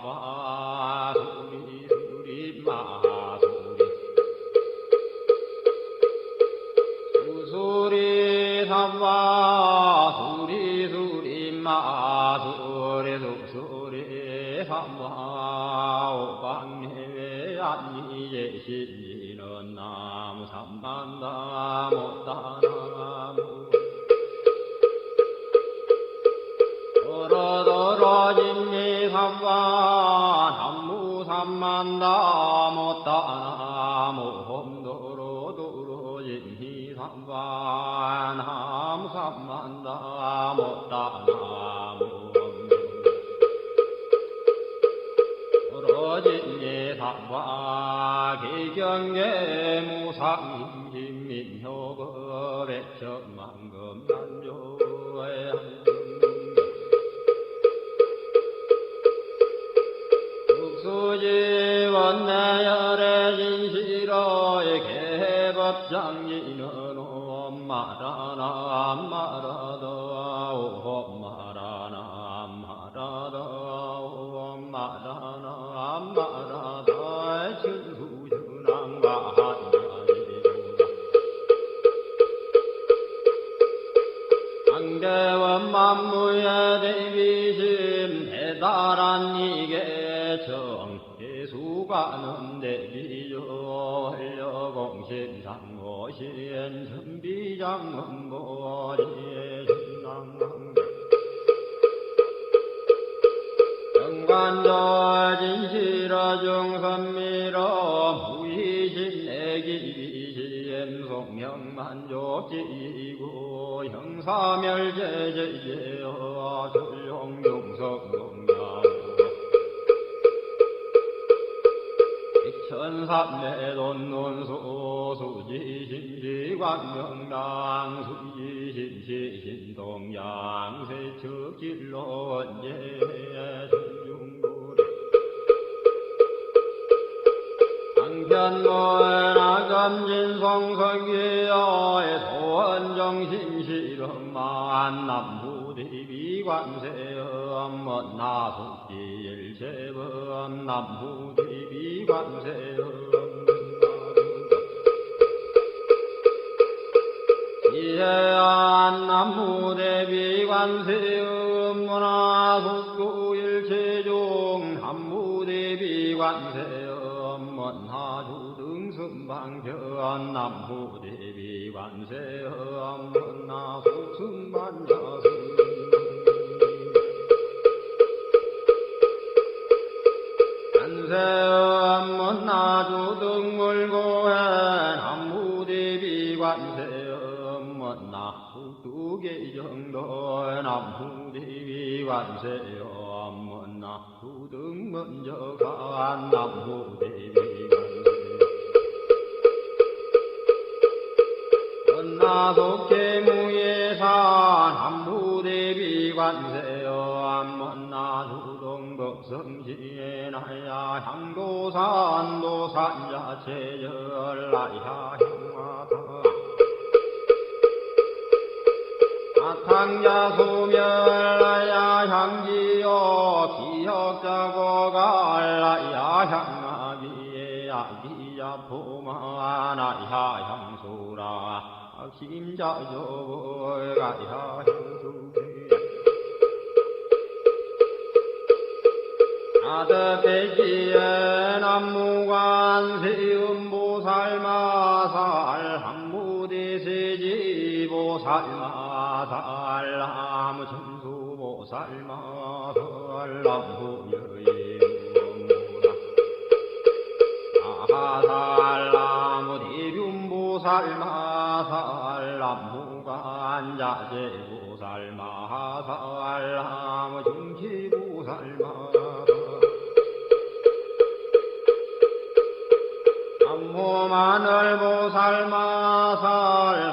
삼바 수리 수리 마수리 수수리 삼바 수리 수리 마수리 수수리 삼바 오방해외 안니예시는 나무 삼만다 못다나무 도로도로 진미삼바 남무 삼만다 못다나무 홈도로도로 진미삼바 나무 삼만다 못다나무 도로진미삼바 기경계 무상인민효거 백천만금 난조에 수지원내열의 진시로의 개법장이는 엄마라나 엄마라다 엄마라나 엄마라다 엄마라나 엄마라다 천수준왕과 한자리 강대원 만무의 대비심 대단한 이계 정예수가는 대비조 활려공심상고신 천비장문보리의 신랑강 정관조 진실어 중선미러 무의신내기비심 송명만족지고 형사멸제제제여 설용용석용야 천삼매돈논소 수지심시광명당 수지심시신동양 세척질론예 천중고리 강편노나검진성성기여의 소원정신실험만 남부대비관세음 나속지일체범 남부대비관세음 이해안 남부대비관세음 문화속구일체종 남부대비관세음 문화주등승방견 남부대비관세음 문화속승반야승 관세음 문화주등물고해 남부대비관세음 문화두개정도 남부대비관세음 문화두등문저간 남부대비관세 문화속재무예산 남부대비관세음 문화주동법성시에나야 향도산도산야체열라야 향화다 아탕야소멸라야 향지요 기역자고갈라야 향아기에 아기야포마나야 향수라 심자조가야 향수리 아드배지에 남무관세음보살마살 항무대세지보살마살 나무천수보살마살 남부여인무라 아하살 나무대륜보살마살 남무관자재보살마살 나무중치보살마살 남무마늘보살마살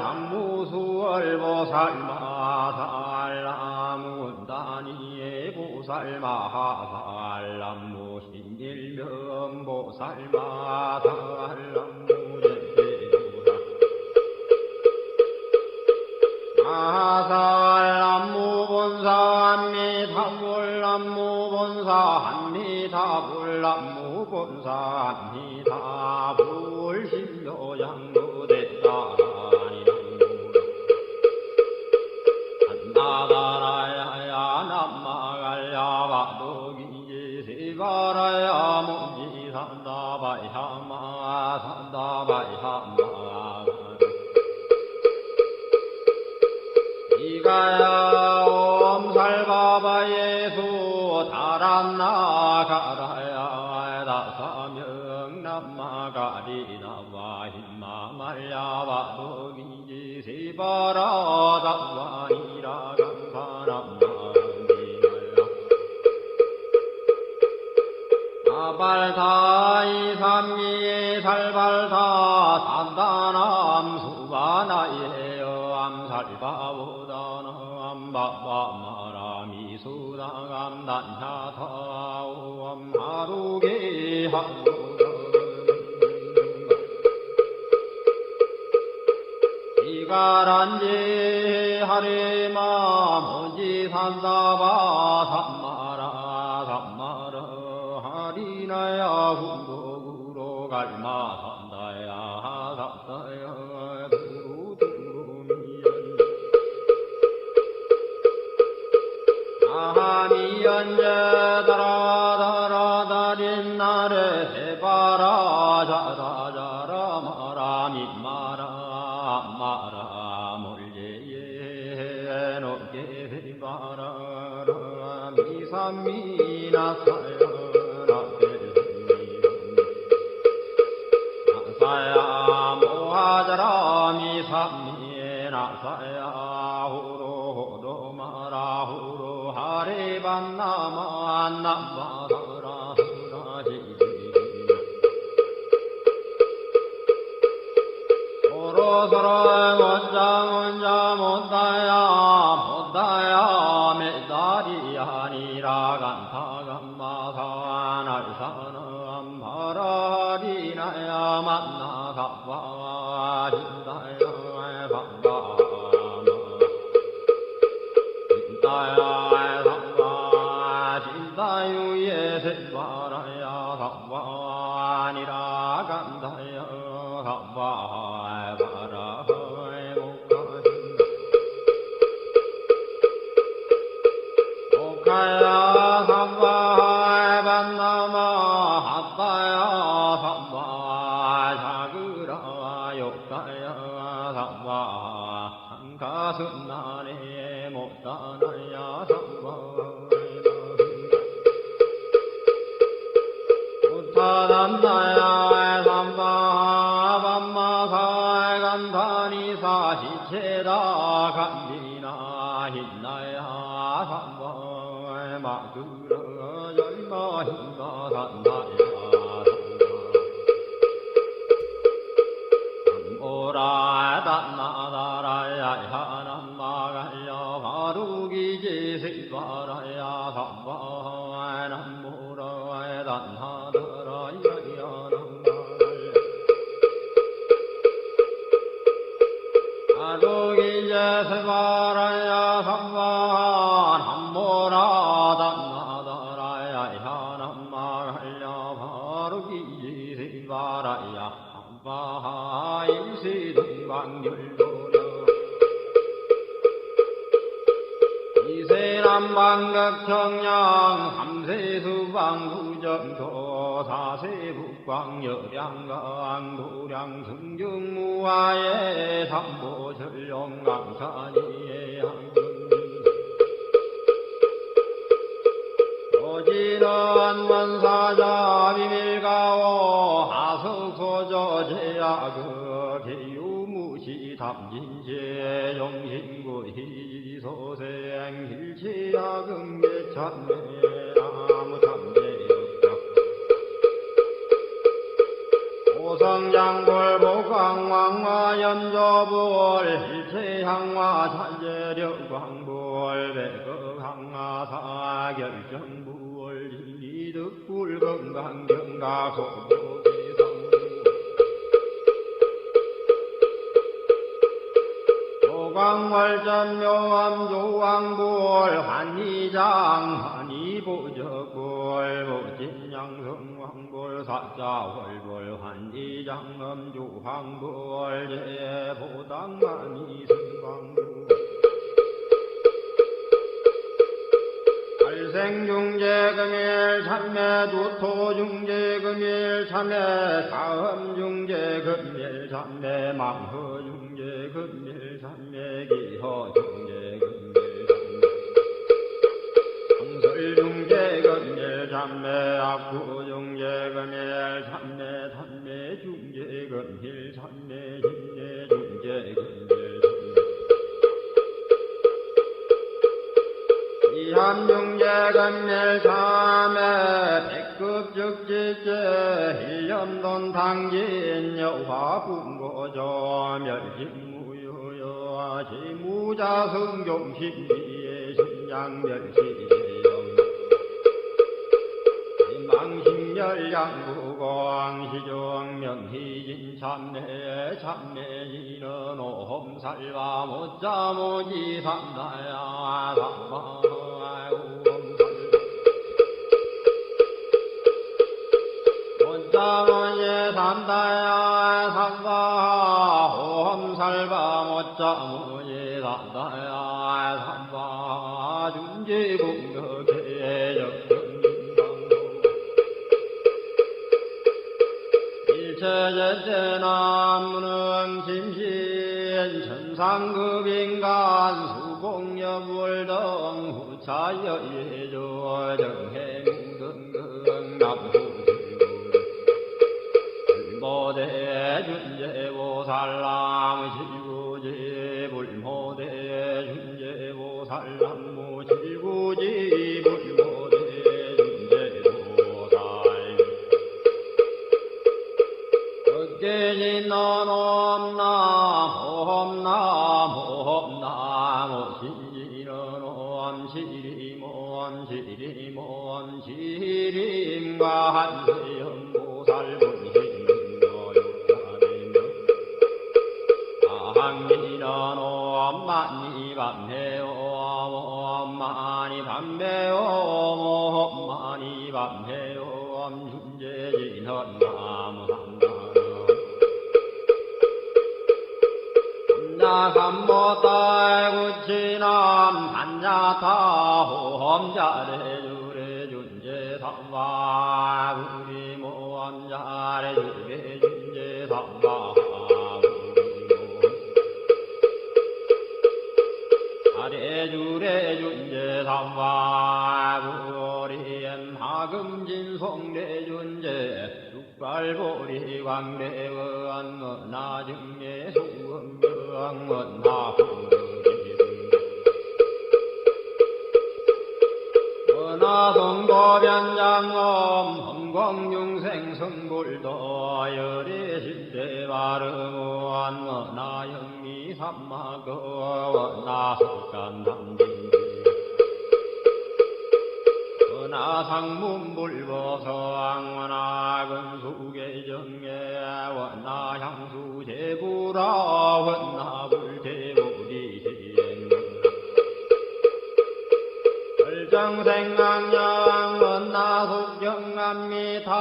남무수월보살마살 남무은다니의 보살마살 남무신일면보살마살 남무예배보살 마살 남무본사 한미탐월 남무본사 한미탐 본산이다 불신도 양도됐다니라 나다라야 남마갈야 바도기지 세바라야 무지 산다바야마 산다바야마 이가야 옴살바바 예수 다람나가라야 다사명 남마가리나와 힘마말야 바도기지 세바라 다와니라 감사남마니나야 아발다이 삼미에 살발다 산다남 수바나예여 암살바보다나 암바바마라미 수다감 난야타오 암하루게 하루다 이가란지 하리마 먼지 산다바 삼마라 삼마라 하리나야 후로구로 갈마 산다야 산다야 두루두루미연 아하미연제 다라다라다린 나를 해바라 자라자라 마라미마라 마라 몰제예 노게 해바라라 미삼미나사야 나사야 모하자라 미삼미나사야 후로후로 마라 후로 하리반나마 남마라라 라지지 서로서로 원장 못다야 못다야 메다리 아니라 간타간마사 날사는 바라리나야 만나가와 진다야 반가마 진다야 상가 진다유에 세바라야 상관이라 간다야 상관 가야 삼바하에 반나마 핫다야 삼바 자그라 욕가야 삼바 한가슴나네 못다나야 삼바 우타단다야 삼바 반마사에 간다니사 시체다 간디나 힘나야 삼바 마그라 열마 힘가 산다야 오라 단나다라야 하남마갈야 바루기지 세바라야 삼바 남무라 단하다라야 야남마갈야 바루기지 세바라야 삼바 남무라 바라야 바하일시등방열도려 이세남방극청량 삼세수방구정도 사세북광여량강 도량승경무하에 삼보전령강산이에 오지는 원사자 비밀가오 하석소저 제야그 개유무시 담진제 영신구 희소생 hil치야금계참매 아무참제역적 오성장골 목광왕화 연조불 hil체향화 찬제력광불 백극항화 사결정불 이득불 건강경가 소고기성부 조광월전 묘암조왕불 환희장 환희보적불 보진양성왕불 사자 월벌 환이장엄주 황벌 제보당만이 승광부 발생중재금일 참매 두토중재금일 참매 다음중재금일 참매 망허중재금일 참매 기허중재금일 상설중재금일 참매 악구중재금일 참매 삼매중재금일 참매 심례중재금일 이함중재금일 참매 백급즉지제 일념돈 당진 여화분고조 멸진무효여 지무자성종신비의 신양멸시대영 망신열양구광시종 명희진 참내 참내인은 오험살바 못자모지 삼다야 못자모지 삼다야 삼바 오험살바 못자모지 삼다야 삼바 준지국덕의 일체제제나무는 심신 천상급인간 수공여불등 후차여예조 정해무등등 남후지구 불모대 준제보살람 실구지 불모대 준제보살람 실구지 불모대 깨진너놈 나홈 나홈 시리너놈 시리몬 시리몬 시림과 한세연보살 분신너욕하네며 아항이너놈 많이 밤해요 많이 밤해요 많이 밤해요 준재진헌 나무 삼모딸구치남 단야타 호험자래주래 준제삼바 우리 모험자래주래 준제삼바 아래주래 준제삼바 우리엔 하금진송래 준제 육발보리 광대원 나중에 수음병원 나성도변장엄 험광중생 성불도 열애실대 바르무한 나영미 삼마거 나석간담진 나상문불보성 원나근수계정에 원나향수제부라 원나불제부리시행 정생강양 원나속경암미타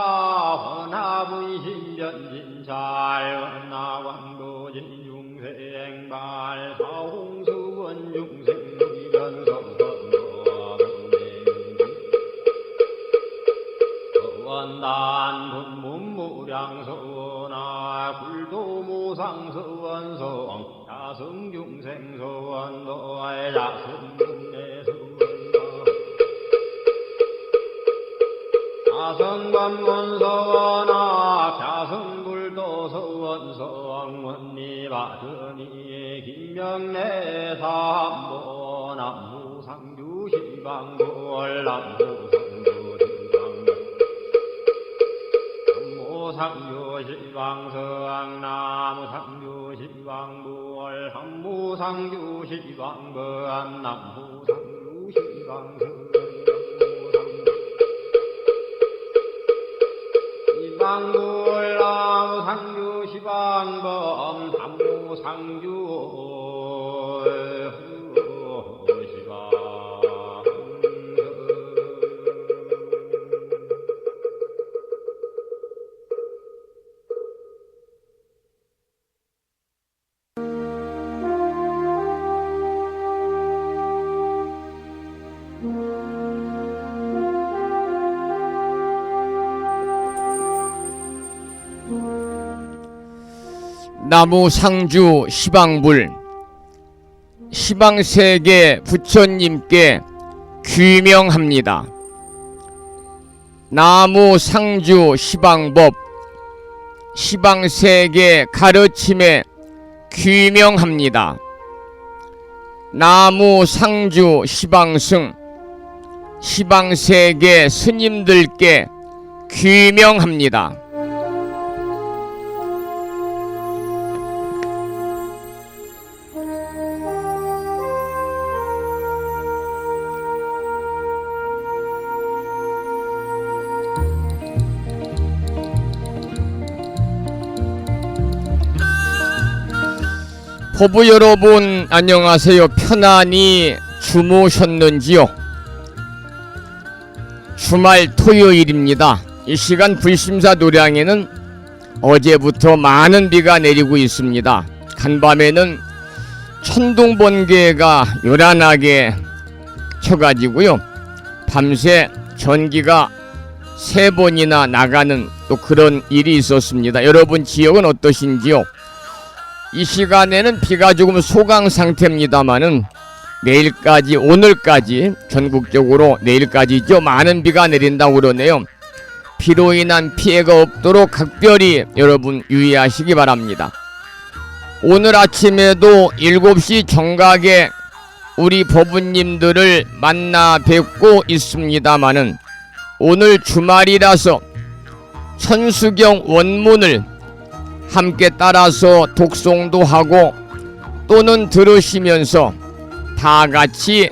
원나분신변진찰 원나광도진중생발 사홍수원중생변성원원 원단분문무량서원아 굴도무상서원성 자성중생서원도의 자성중내서원 자성관문서원아 자성불도서원성원니바드니 김명래삼보 남무상주신방골 남무상주신방성 나무상주신방볼 함무상주신방건 남무상주신방성 시방불남 상주시방범 삼무상주 시방 나무 상주 시방불 시방세계 부처님께 귀명합니다. 나무 상주 시방법 시방세계 가르침에 귀명합니다. 나무 상주 시방승 시방세계 스님들께 귀명합니다. 법부 여러분 안녕하세요. 편안히 주무셨는지요? 주말 토요일입니다. 이 시간 불심사 노량에는 어제부터 많은 비가 내리고 있습니다. 간밤에는 천둥 번개가 요란하게 쳐가지고요, 밤새 전기가 3번이나 나가는 또 그런 일이 있었습니다. 여러분 지역은 어떠신지요? 이 시간에는 비가 조금 소강 상태입니다만은 내일까지, 오늘까지 전국적으로 내일까지죠, 많은 비가 내린다고 그러네요. 비로 인한 피해가 없도록 각별히 여러분 유의하시기 바랍니다. 오늘 아침에도 7시 정각에 우리 법부님들을 만나 뵙고 있습니다마는 오늘 주말이라서 천수경 원문을 함께 따라서 독송도 하고 또는 들으시면서 다 같이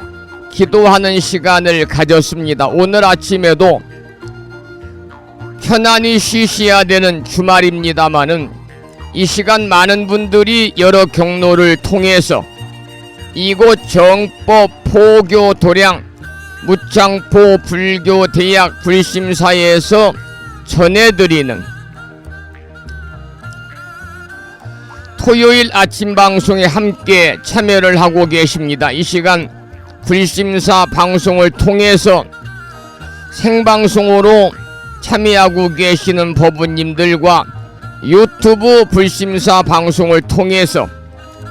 기도하는 시간을 가졌습니다. 오늘 아침에도 편안히 쉬셔야 되는 주말입니다마는 이 시간 많은 분들이 여러 경로를 통해서 이곳 정법 포교 도량 무창포 불교 대학 불심사에서 전해드리는 토요일 아침 방송에 함께 참여를 하고 계십니다. 이 시간 불심사 방송을 통해서 생방송으로 참여하고 계시는 법부님들과 유튜브 불심사 방송을 통해서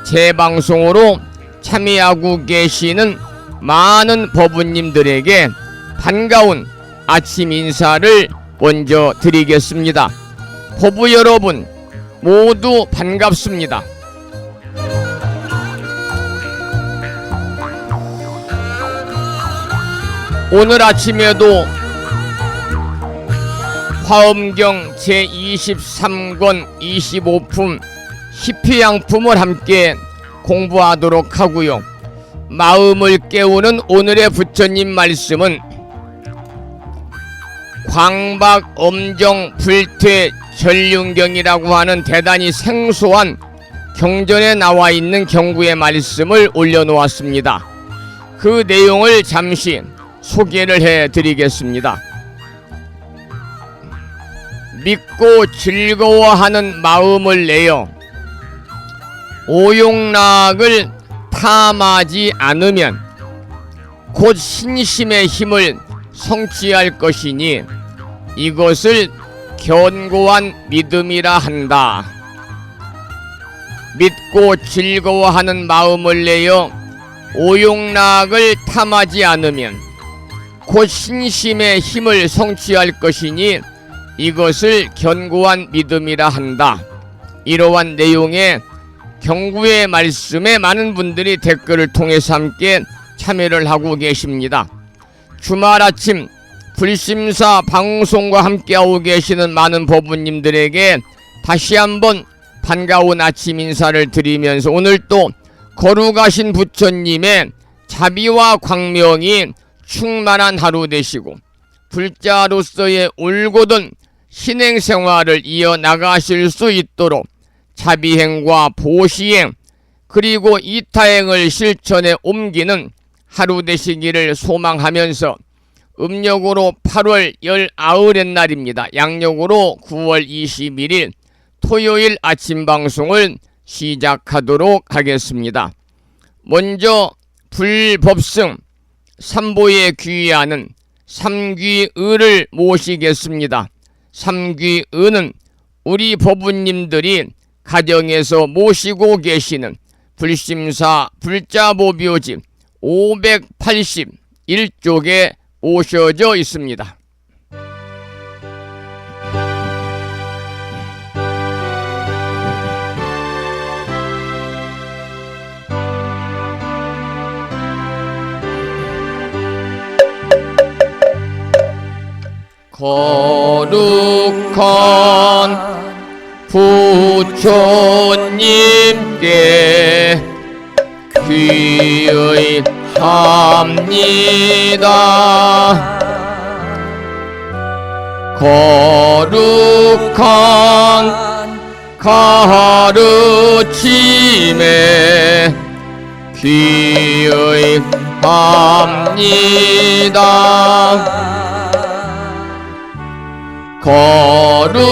재방송으로 참여하고 계시는 많은 법부님들에게 반가운 아침 인사를 먼저 드리겠습니다. 법부 여러분 모두 반갑습니다. 오늘 아침에도 화엄경 제23권 25품 희피양품을 함께 공부하도록 하고요. 마음을 깨우는 오늘의 부처님 말씀은 광박 엄정 불퇴 전륜경이라고 하는 대단히 생소한 경전에 나와 있는 경구의 말씀을 올려놓았습니다. 그 내용을 잠시 소개를 해드리겠습니다. 믿고 즐거워하는 마음을 내어 오용락을 탐하지 않으면 곧 신심의 힘을 성취할 것이니 이것을 견고한 믿음이라 한다. 믿고 즐거워하는 마음을 내어 오용락을 탐하지 않으면 곧 신심의 힘을 성취할 것이니 이것을 견고한 믿음이라 한다. 이러한 내용의 경구의 말씀에 많은 분들이 댓글을 통해서 함께 참여를 하고 계십니다. 주말 아침 불심사 방송과 함께하고 계시는 많은 법부님들에게 다시 한번 반가운 아침 인사를 드리면서 오늘 또 거룩하신 부처님의 자비와 광명이 충만한 하루 되시고 불자로서의 올곧은 신행생활을 이어나가실 수 있도록 자비행과 보시행 그리고 이타행을 실천에 옮기는 하루 되시기를 소망하면서 음력으로 8월 19일 날입니다. 양력으로 9월 21일 토요일 아침 방송을 시작하도록 하겠습니다. 먼저 불법승 삼보에 귀의하는 삼귀의를 모시겠습니다. 삼귀의는 우리 법부님들이 가정에서 모시고 계시는 불심사 불자보묘집 581쪽에 오셔져 있습니다. 거룩한 부처님께 귀의합니다. 거룩한 가르침에 귀의합니다. 거룩한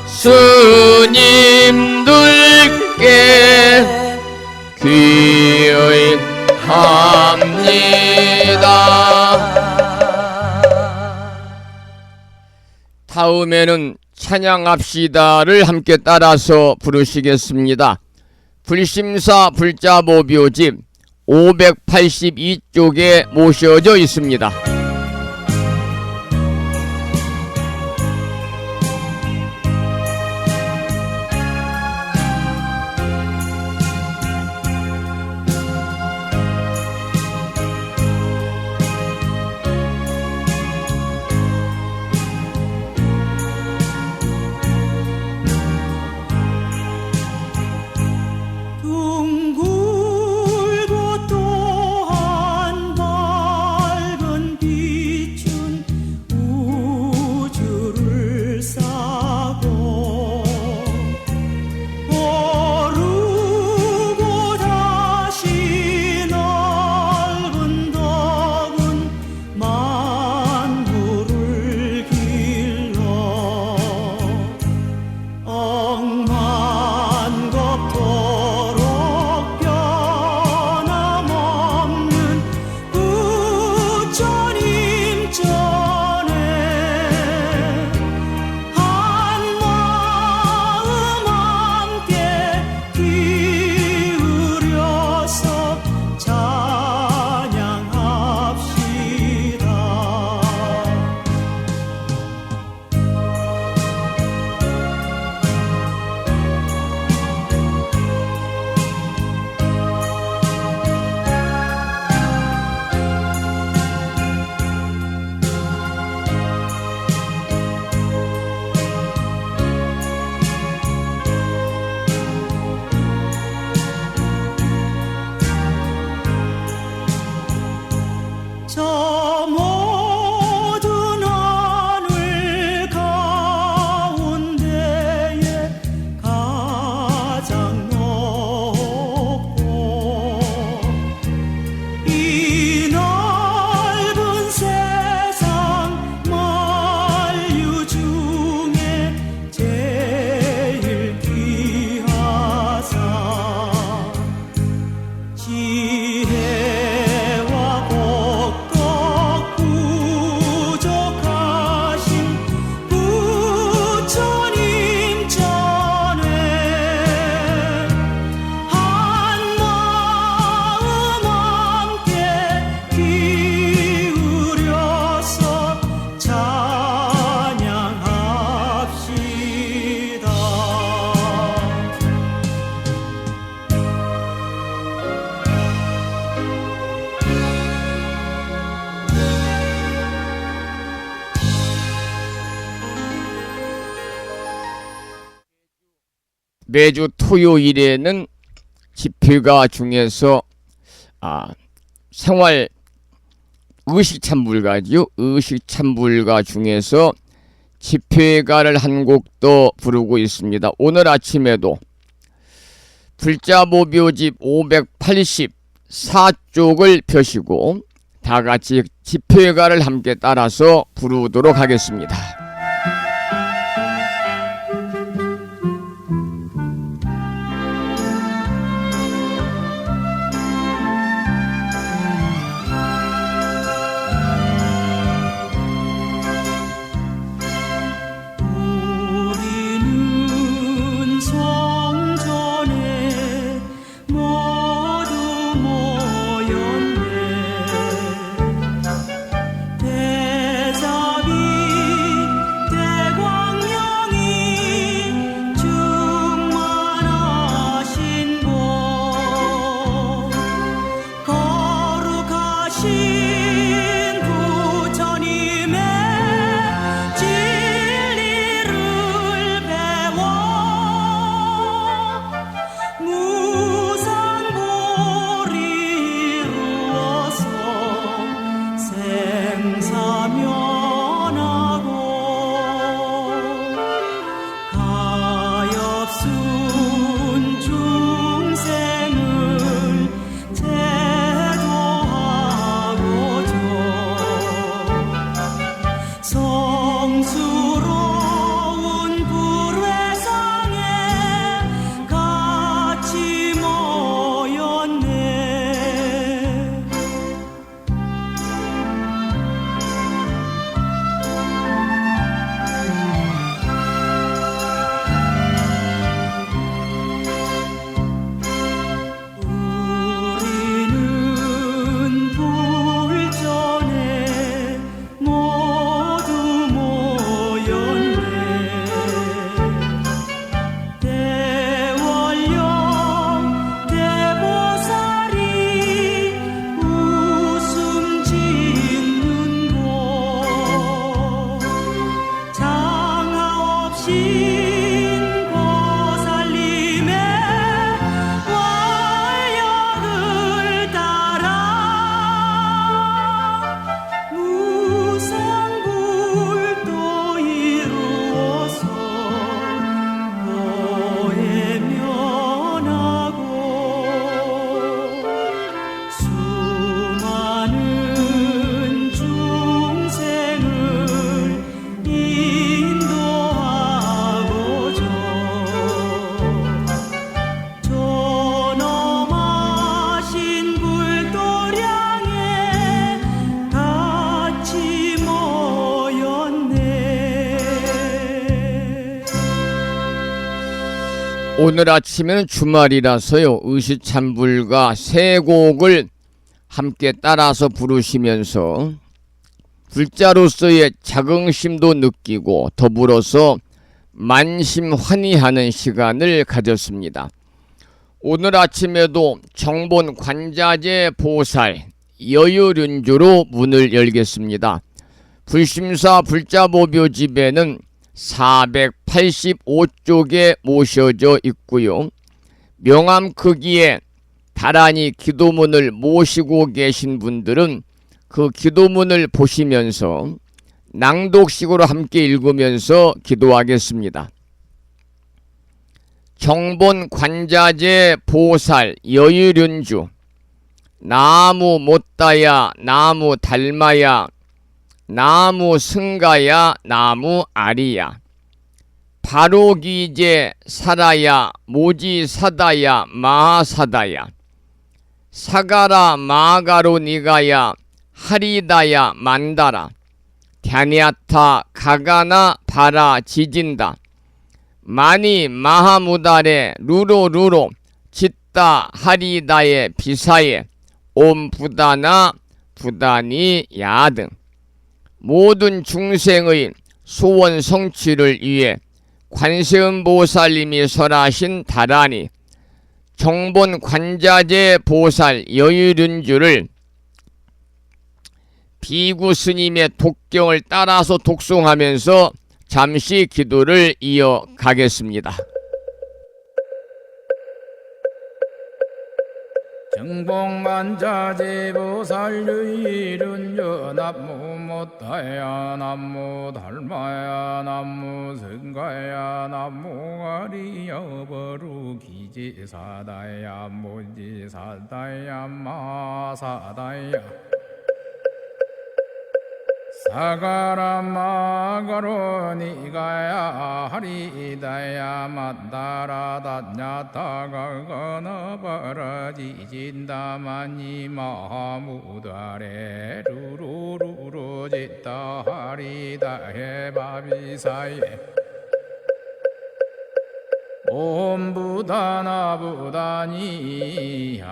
스님들께 귀의합니다. 다음에는 찬양합시다를 함께 따라서 부르시겠습니다. 불심사 불자보묘집 582쪽에 모셔져 있습니다. 둥글고 또한 밝은 빛은 우주를 싸고 오르고 다시 넓은 덕은 만물을 길러 억만겁도록 변함없는 부처님 전에 한마음 함께 기울여서 찬양합시다. 저 모든 하늘 가운데에 가장 높고 이 넓은 세상 만유 중에 제일 귀하사 지혜와 복덕 부족하신 부처님 전에 한마음 함께 기울여서 찬양합시다. 매주 토요일에는 집회가 중에서 생활 의식찬불가지요. 의식찬불가 중에서 집회가를 한 곡도 부르고 있습니다. 오늘 아침에도 불자보묘집 584쪽을 펴시고 다같이 집회가를 함께 따라서 부르도록 하겠습니다. 우리는 오늘 아침에는 주말이라서요, 의시찬불가 세 곡을 함께 따라서 부르시면서 불자로서의 자긍심도 느끼고 더불어서 만심환의하는 시간을 가졌습니다. 오늘 아침에도 정본 관자재 보살 여유륜주로 문을 열겠습니다. 불심사 불자보묘집에는 485쪽에 모셔져 있고요. 명암 크기에 다란히 기도문을 모시고 계신 분들은 그 기도문을 보시면서 낭독식으로 함께 읽으면서 기도하겠습니다. 정본 관자재 보살 여유륜주. 나무 못다야 나무 달마야 나무 승가야 나무 아리야 바로기제 사라야 모지사다야 마사다야 사가라 마가로 니가야 하리다야 만다라 갸냐타 가가나 바라 지진다 마니 마하무다레 루로루로 짓다 하리다의 비사에 옴 부다나 부다니 야등 모든 중생의 소원 성취를 위해 관세음보살님이 설하신 다라니 정본 관자재 보살 여유륜주를 비구 스님의 독경을 따라서 독송하면서 잠시 기도를 이어가겠습니다. 정봉관자재보살 유일은요 남무 못다야 남무 달마야 남무 승가야 남무 아리여 버루기지사다야 모지사다야 마사다야 사가라 마가로 니가야 하리다야 만다라 다냐타가 거너버라 지진다마니 마하무다레 루루루루 짓다 하리다 해바비사예 옴 부다나 부다니야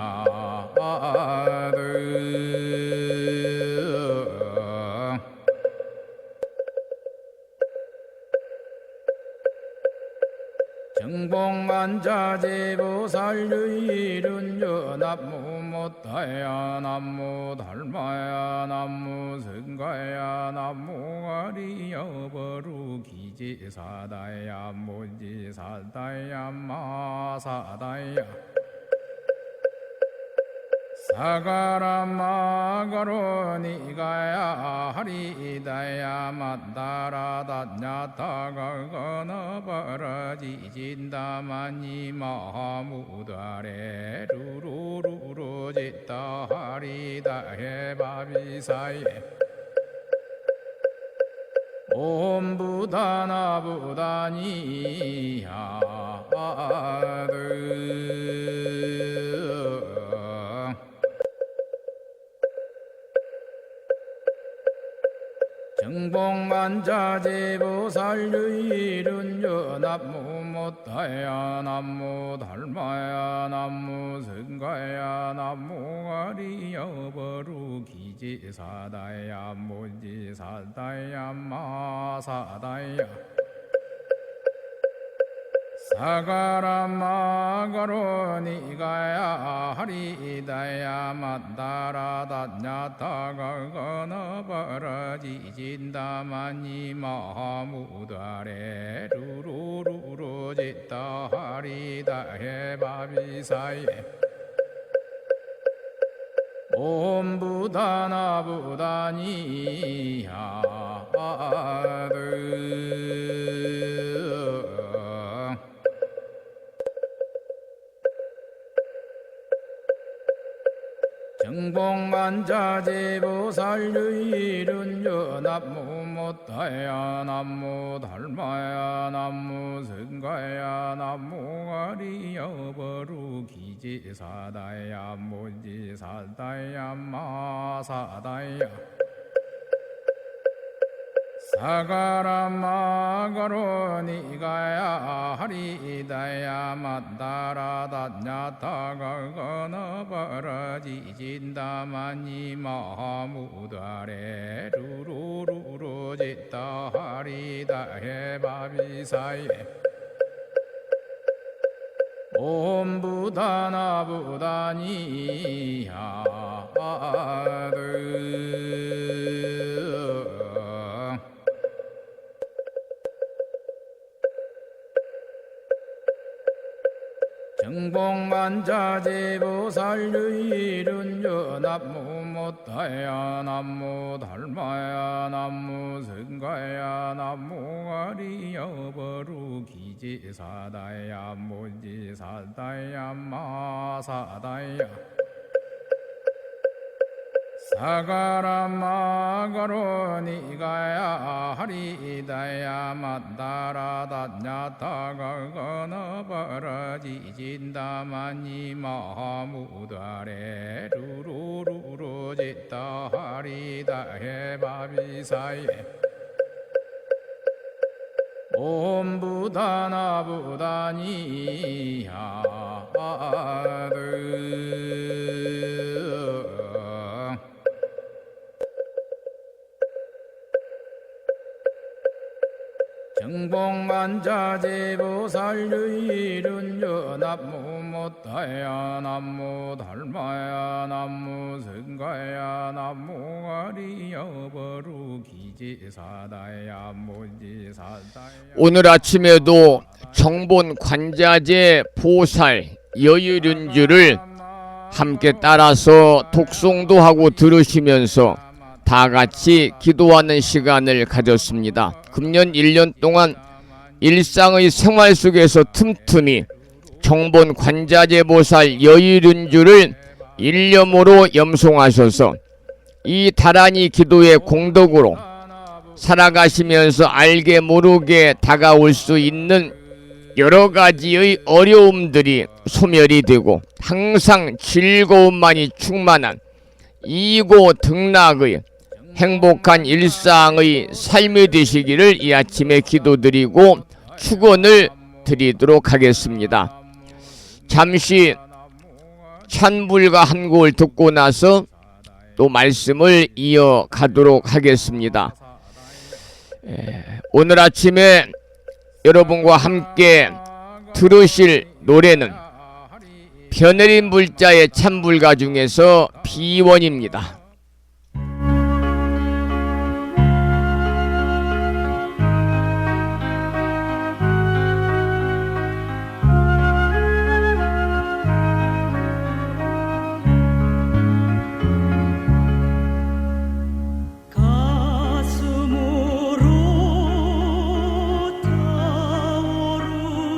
정봉관자재보살 유일은요 남무 못다야 남무 달마야 남무 승가야 남무 아리여 버루기지사다야 모지사다야 마사다야 사가라 마가로 니가야 하리다야 만다라 다냐타가 거너버라 지진다마니 마하무다레 루루루루 짓다 하리다 해바비사예 옴 부다나 부다니야 정봉관자재보살 유일은요 남무 못다야 남무 달마야 남무 승가야 남무 아리여 버루기지사다야 모지사다야 마사다야 사가라 마가로 니가야 하리다야 만다라 다냐타가 거너버라 지진다마니 마하무다레 루루루루 짓다 하리다 해바비사예 옴 부다나 부다니야 정봉관자재보살 유일은요 남무 못다야 남무 달마야 남무 승가야 남무 아리여 버루기지사다야 모지사다야 마사다야 사가라마가로 니가야 하리다야 만다라다냐타가거나 바라지진다마니 마무다레 루루루루 짓다 하리다 해바비사예 옴부다나부다니야드 정봉만자제보살유일은여 남무못다야 남무달마야 남무승가야 남무아리여버루기지사다야 무지사다야 마사다야 사가라마가로 니가야 하리다야 만다라다냐타가거나 바라지진다마니 마무다레 루루루루 짓다 하리다 해바비사예 옴부다나부다니야드 정봉만자제보살유일은여 남무못다야 남무달마야 남무승가야 남무아리여버루기지사다야 무지사다야 오늘 아침에도 정본 관자재 보살 여유륜주를 함께 따라서 독송도 하고 들으시면서 다 같이 기도하는 시간을 가졌습니다. 금년 1년 동안 일상의 생활 속에서 틈틈이 정본 관자재 보살 여유륜주를 일념으로 염송하셔서 이 다란이 기도의 공덕으로 살아가시면서 알게 모르게 다가올 수 있는 여러 가지의 어려움들이 소멸이 되고 항상 즐거움만이 충만한 이고 등락의 행복한 일상의 삶이 되시기를 이 아침에 기도드리고 축원을 드리도록 하겠습니다. 잠시 찬불과 한 곡을 듣고 나서 또 말씀을 이어가도록 하겠습니다. 오늘 아침에 여러분과 함께 들으실 노래는 벼내린 불자의 찬불가 중에서 비원입니다. 가슴으로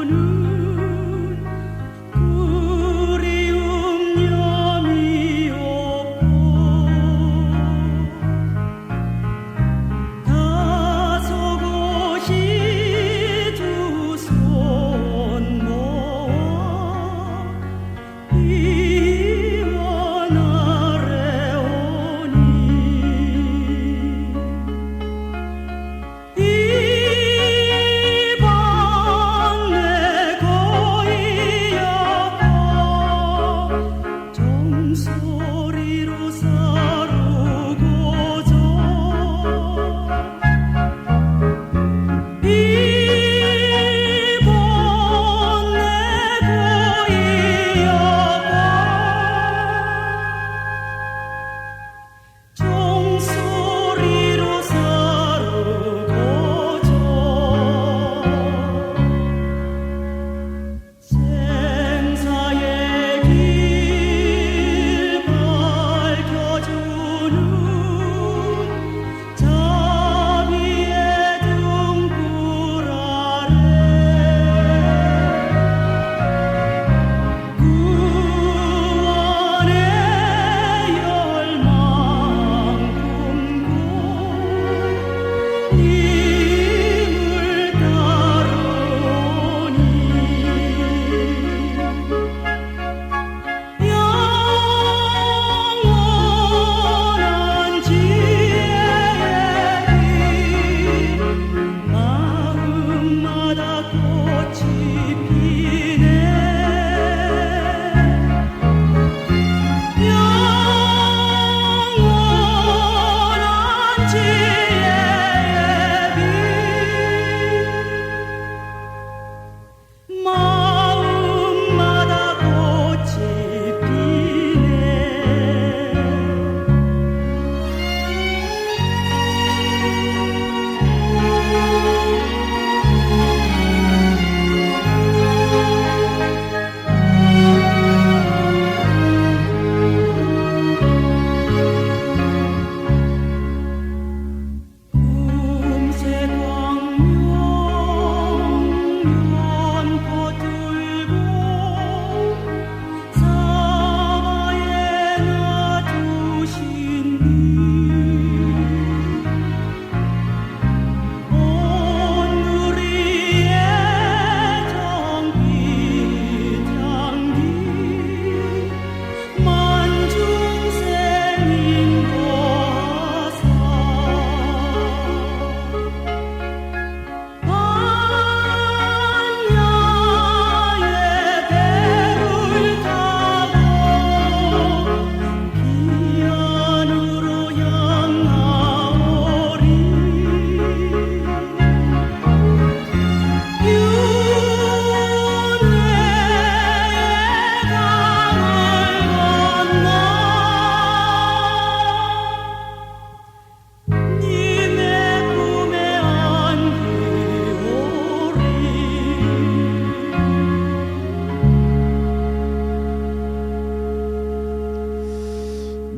타오르는 그리움 염이 없고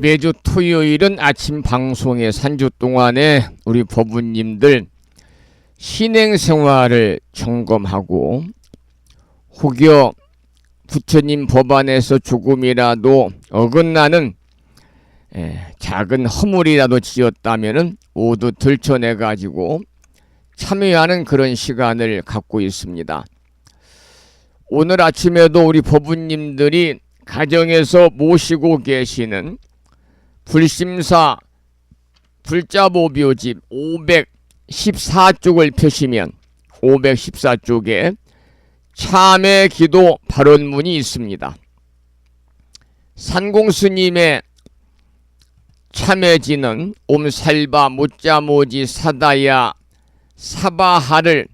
매주 토요일은 아침 방송에 3주 동안에 우리 법우님들 신행생활을 점검하고 혹여 부처님 법안에서 조금이라도 어긋나는 작은 허물이라도 지었다면은 모두 들춰내 가지고 참여하는 그런 시간을 갖고 있습니다. 오늘 아침에도 우리 법우님들이 가정에서 모시고 계시는 불심사 불자보묘집 514쪽을 펴시면 514쪽에 참회 기도 발언문이 있습니다. 산공스님의 참회지는 옴살바 모짜모지 사다야 사바하를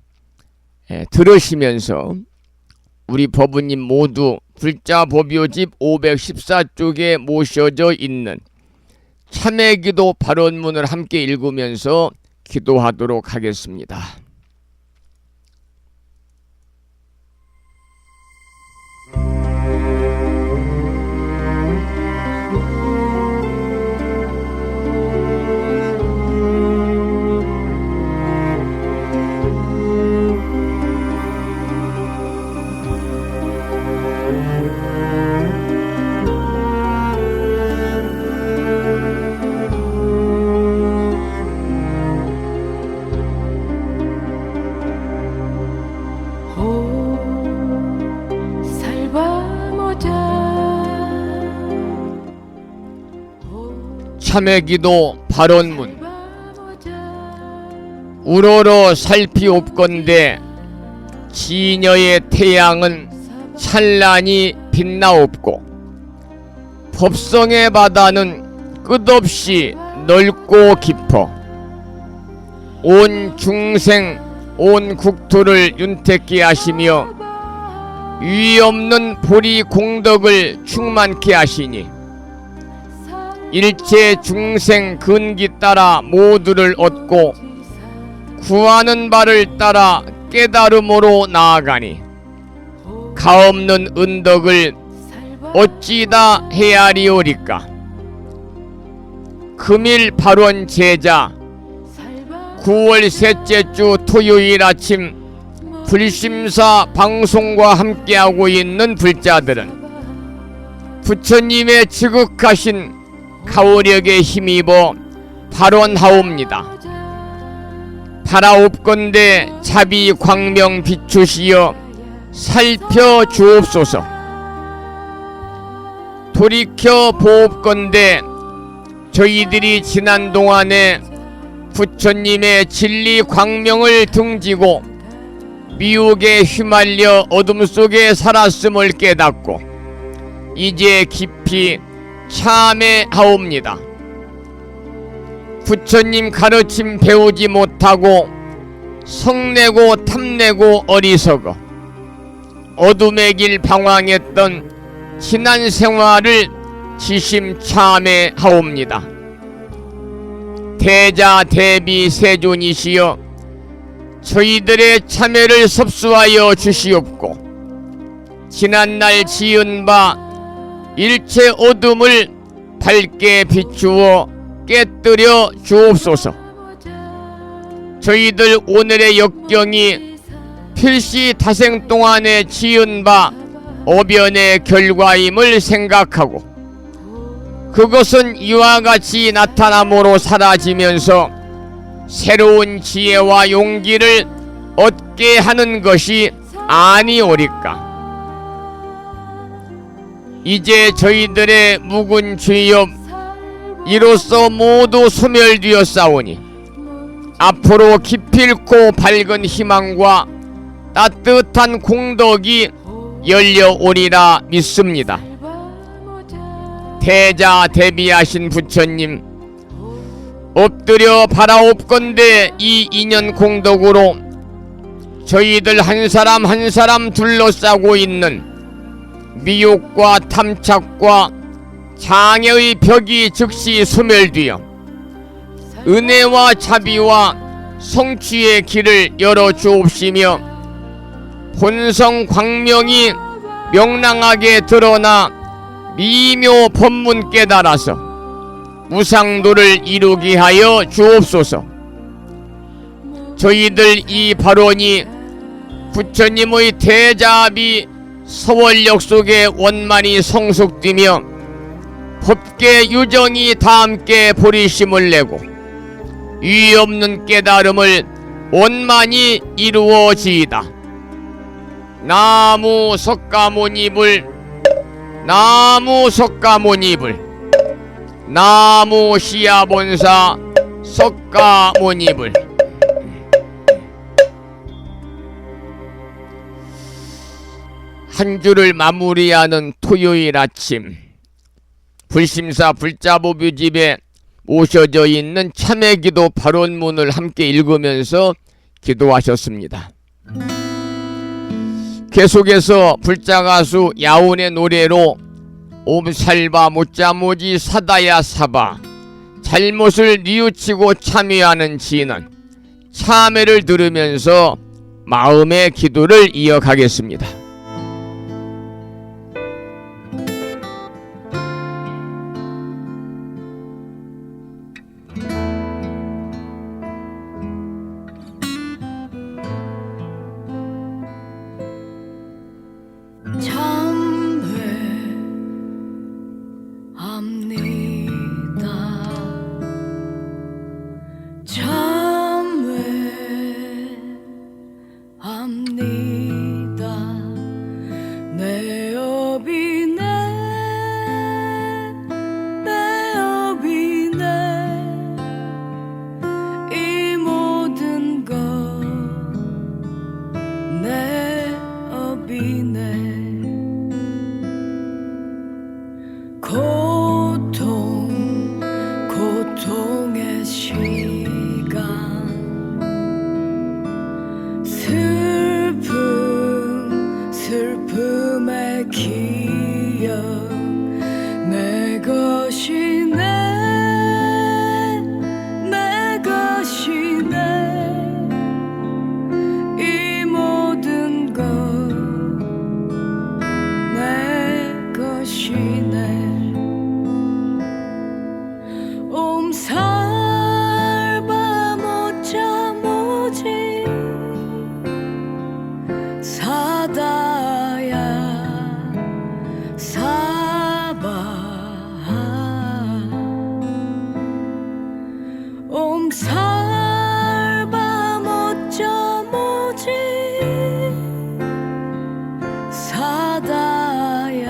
들으시면서 우리 법우님 모두 불자보묘집 514쪽에 모셔져 있는 참회기도 발언문을 함께 읽으면서 기도하도록 하겠습니다. 참회기도 발언문. 우러러 살피옵건대 지녀의 태양은 찬란히 빛나옵고 법성의 바다는 끝없이 넓고 깊어 온 중생 온 국토를 윤택케 하시며 유의 없는 보리 공덕을 충만케 하시니 일체 중생 근기 따라 모두를 얻고 구하는 바를 따라 깨달음으로 나아가니 가없는 은덕을 어찌다 헤아리오리까. 금일 발원 제자 9월 셋째 주 토요일 아침 불심사 방송과 함께하고 있는 불자들은 부처님의 지극하신 가오력에 힘입어 발언하옵니다. 바라옵건대 자비 광명 비추시어 살펴주옵소서. 돌이켜 보옵건대 저희들이 지난 동안에 부처님의 진리 광명을 등지고 미혹에 휘말려 어둠 속에 살았음을 깨닫고 이제 깊이 참회하옵니다. 부처님 가르침 배우지 못하고 성내고 탐내고 어리석어 어둠의 길 방황했던 지난 생활을 지심 참회하옵니다. 대자 대비 세존이시여 저희들의 참회를 섭수하여 주시옵고 지난날 지은 바 일체 어둠을 밝게 비추어 깨뜨려 주옵소서. 저희들 오늘의 역경이 필시 다생 동안에 지은 바 어변의 결과임을 생각하고 그것은 이와 같이 나타남으로 사라지면서 새로운 지혜와 용기를 얻게 하는 것이 아니오리까. 이제 저희들의 묵은 죄업 이로써 모두 소멸되었사오니 앞으로 기필코 밝은 희망과 따뜻한 공덕이 열려오리라 믿습니다. 대자 대비하신 부처님 엎드려 바라옵건대 이 인연 공덕으로 저희들 한 사람 한 사람 둘러싸고 있는 미혹과 탐착과 장애의 벽이 즉시 소멸되어 은혜와 자비와 성취의 길을 열어주옵시며 본성 광명이 명랑하게 드러나 미묘 법문 깨달아서 무상도를 이루게 하여 주옵소서. 저희들 이 발언이 부처님의 대자비 서원력 속에 원만히 성숙되며 법계 유정이 다 함께 보리심을 내고 유의 없는 깨달음을 원만히 이루어지이다. 나무 석가모니불, 나무 석가모니불, 나무 시야본사 석가모니불. 한 주를 마무리하는 토요일 아침, 불심사 불자보뷰집에 모셔져 있는 참회기도 발언문을 함께 읽으면서 기도하셨습니다. 계속해서 불자가수 야운의 노래로 옴살바 못자모지 사다야 사바, 잘못을 뉘우치고 참회하는 진언, 참회를 들으면서 마음의 기도를 이어가겠습니다. 고통의 시간, 슬픔의 기억, 내 것이네, 내 것이네, 이 모든 것 내 것이네. 옴살바 못자모지 사다야 사바, 옴살바 못자모지 사다야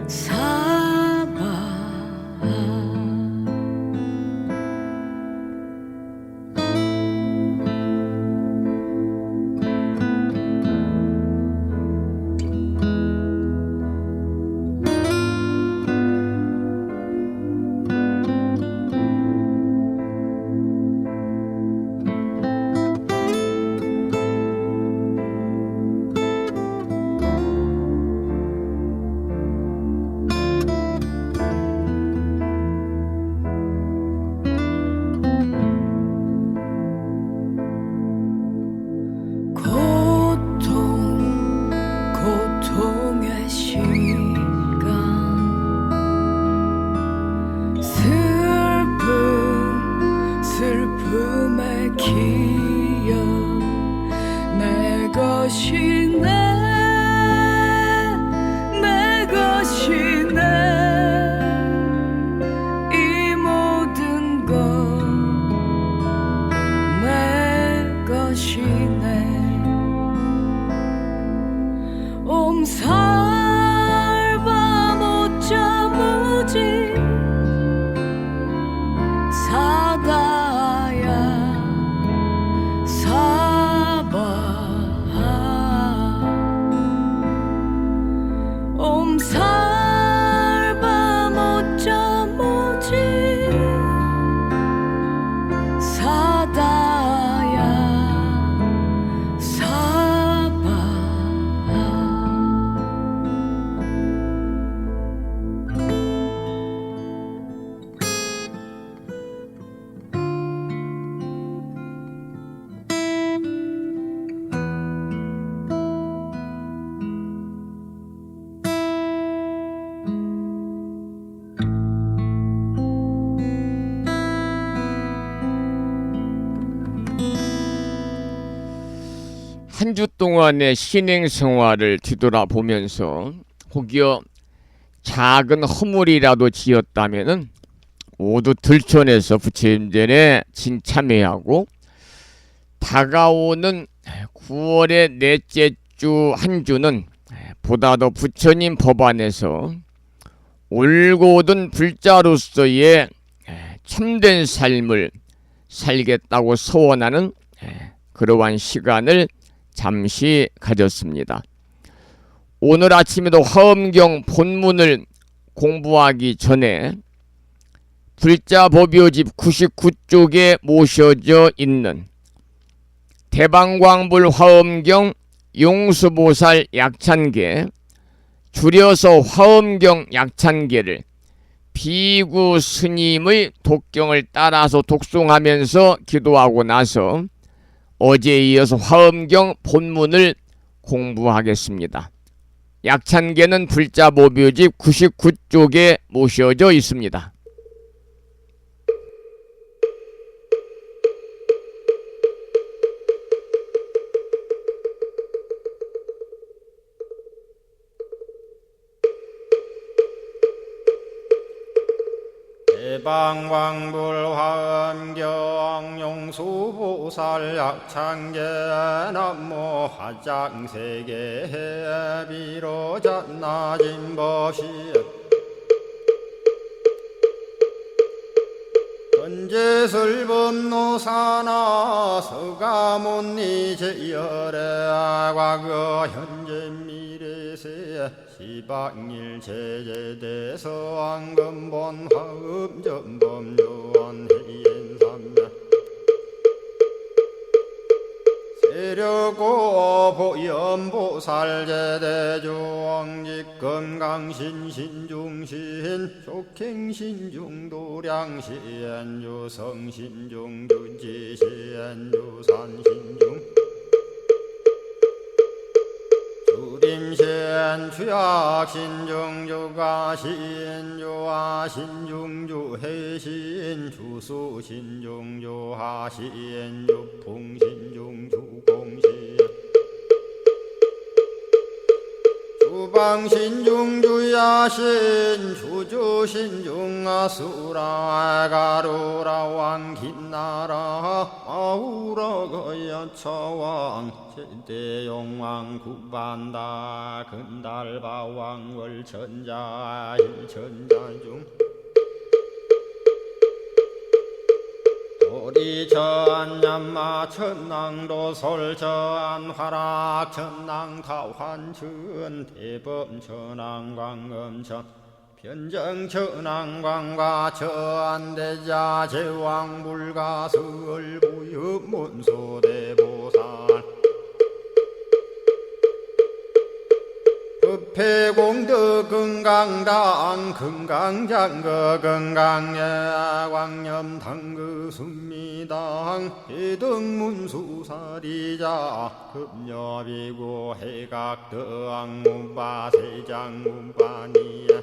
사바. 고통의 시간, 슬픔의 기억, 내 것이네, 내 것이네, 이 모든 것 내 것이네. 옴살바 못자모지 사다야 사바, 한 주 동안의 신행 생활을 뒤돌아보면서 혹여 작은 허물이라도 지었다면은 모두 들춰내서 부처님 전에 진참회하고 다가오는 9월의 넷째 주 한 주는 보다 더 부처님 법안에서 올곧은 불자로서의 참된 삶을 살겠다고 소원하는 그러한 시간을 잠시 가졌습니다. 오늘 아침에도 화엄경 본문을 공부하기 전에 불자법요집 99쪽에 모셔져 있는 대방광불 화엄경 용수보살 약찬계, 줄여서 화엄경 약찬계를 비구 스님의 독경을 따라서 독송하면서 기도하고 나서 어제에 이어서 화엄경 본문을 공부하겠습니다. 약찬계는 불자법요집 99쪽에 모셔져 있습니다. 대방광불화엄경 용수보살 약찬계 남모 화장세계 비로잣나진법시 현재설법노사나 서가몬니 제열의 과거 현재 미래세 시방일 제제대서 왕금본 화음전범 요한해인삼매 세력고 보연보살 제대주왕직 건강신신중신 족행신중도량신 유성신중주지신 유산신중 주림신 주약신중 주가신 유하신중 주해신 주수신중 유하신 유풍신중 주공신 주방신중 주야신 주주신중 아수라 가루라 왕긴나라 아우라 거야차왕 제대용왕 구반다 근달바왕 월천자 일천자중 도리전 얀마 천낭도 솔전 화락 천낭 타환천 대범 천왕 광음천 변정 천왕 광과 천대자 제왕 불가설 부유 문소대보살 법회공덕 건강당 건강장거 건강예 광염당그 순미당 해등문수사리자 급여비고 해각덕 문바세장 문바니야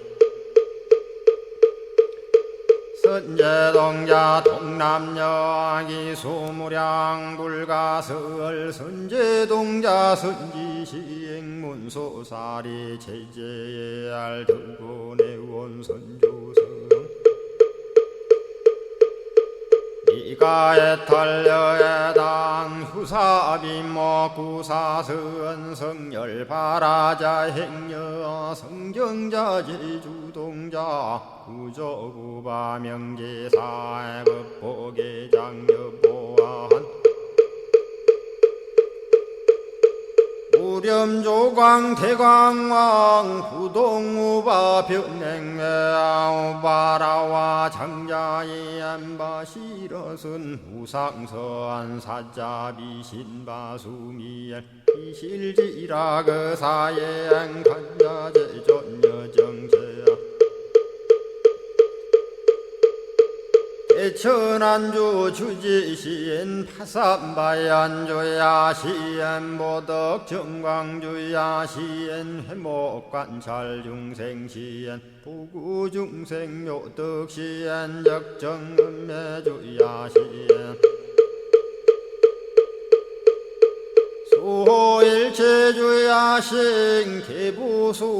선제동자 동남여기 소무량 불가설 선제동자 선지시행문소사리 제제알 등군의원 선조성 이가에탈려에당 후사비모 구사선 성열바라자 행여 성경자 제주동자 구조구바 명제사의 법보계장 여보한 우렴조광 대광왕 부동우바 변냉매아 우바라와 장자의 안바시러슨 우상서안 사자비신바수미엘 이실지라 그사의 간자제전여정제야 대천안주 주지시인 파산바얀주야 시엔보덕 정광주야 시엔 회목관찰 중생시엔 부구중생 묘덕시엔 역정음매주야 시엔 일체주야신 기부수하주야신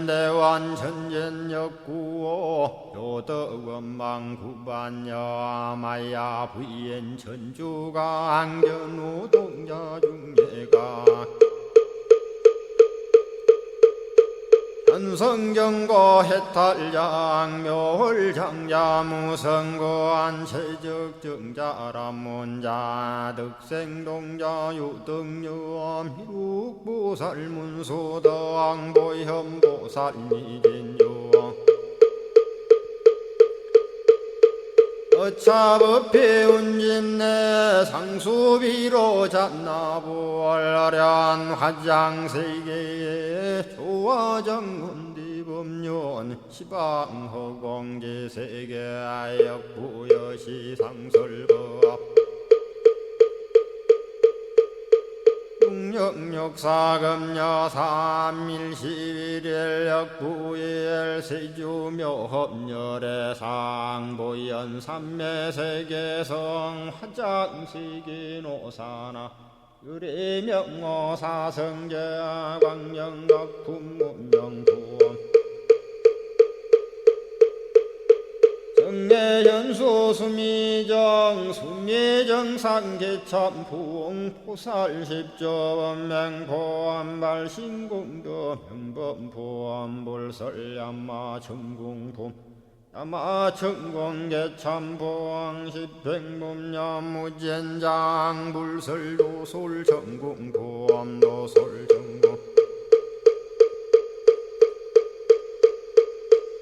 대완천전역구오 요덕원망구반야 마야 부인 천주가 안견우 동자중예가 현성경고 해탈장 묘홀장자 무성고한 체적정자람문자 득생동자 유등유엄 희룩보살문소덕보현보살미진유 어차법피 운진내 상수비로 잔나부얼라련 화장세계에 조화정운디법륜 시방허공지세계아역부여시 상설법 육력육사금여삼일시일역부일 세주묘협열의 상보연 삼매세계성 화장시기노사나 유리명어사성제 광영각품문명부엄 정례연수 수미정 수미정상계참풍 포살십조원맹포암발신공도 명범포암불설야마 천궁품 야마천공계참포항 십행문야무젠장 불설도솔 천궁포암도솔천궁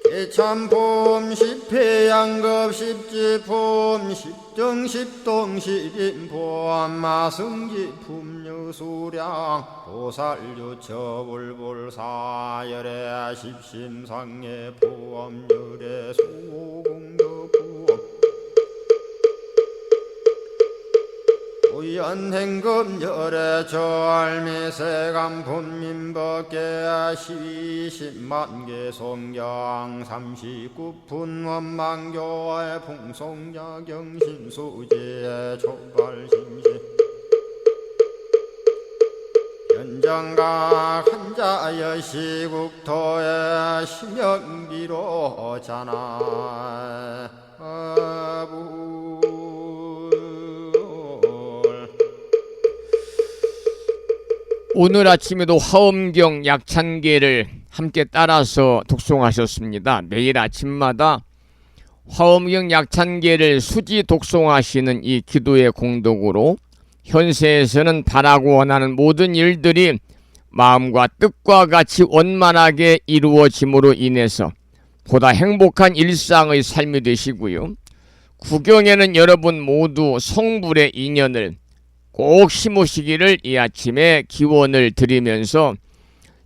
개참폼 십회양급 십지폼 십정십동 십인폼 마승지품 유수량 보살유처불불사열애 십심상해 포엄열애 수공덕부엄 우연행금열애 저알미세감품민법계 시십만개 송경 39분 원망교의 풍송야경신수지의 촉발심시 현정각 한자여 시국토의 심영비로 자나 오늘 아침에도 화엄경 약찬계를 함께 따라서 독송하셨습니다. 매일 아침마다 화엄경 약찬계를 수지 독송하시는 이 기도의 공덕으로 현세에서는 바라고 원하는 모든 일들이 마음과 뜻과 같이 원만하게 이루어짐으로 인해서 보다 행복한 일상의 삶이 되시고요. 구경에는 여러분 모두 성불의 인연을 꼭 심으시기를 이 아침에 기원을 드리면서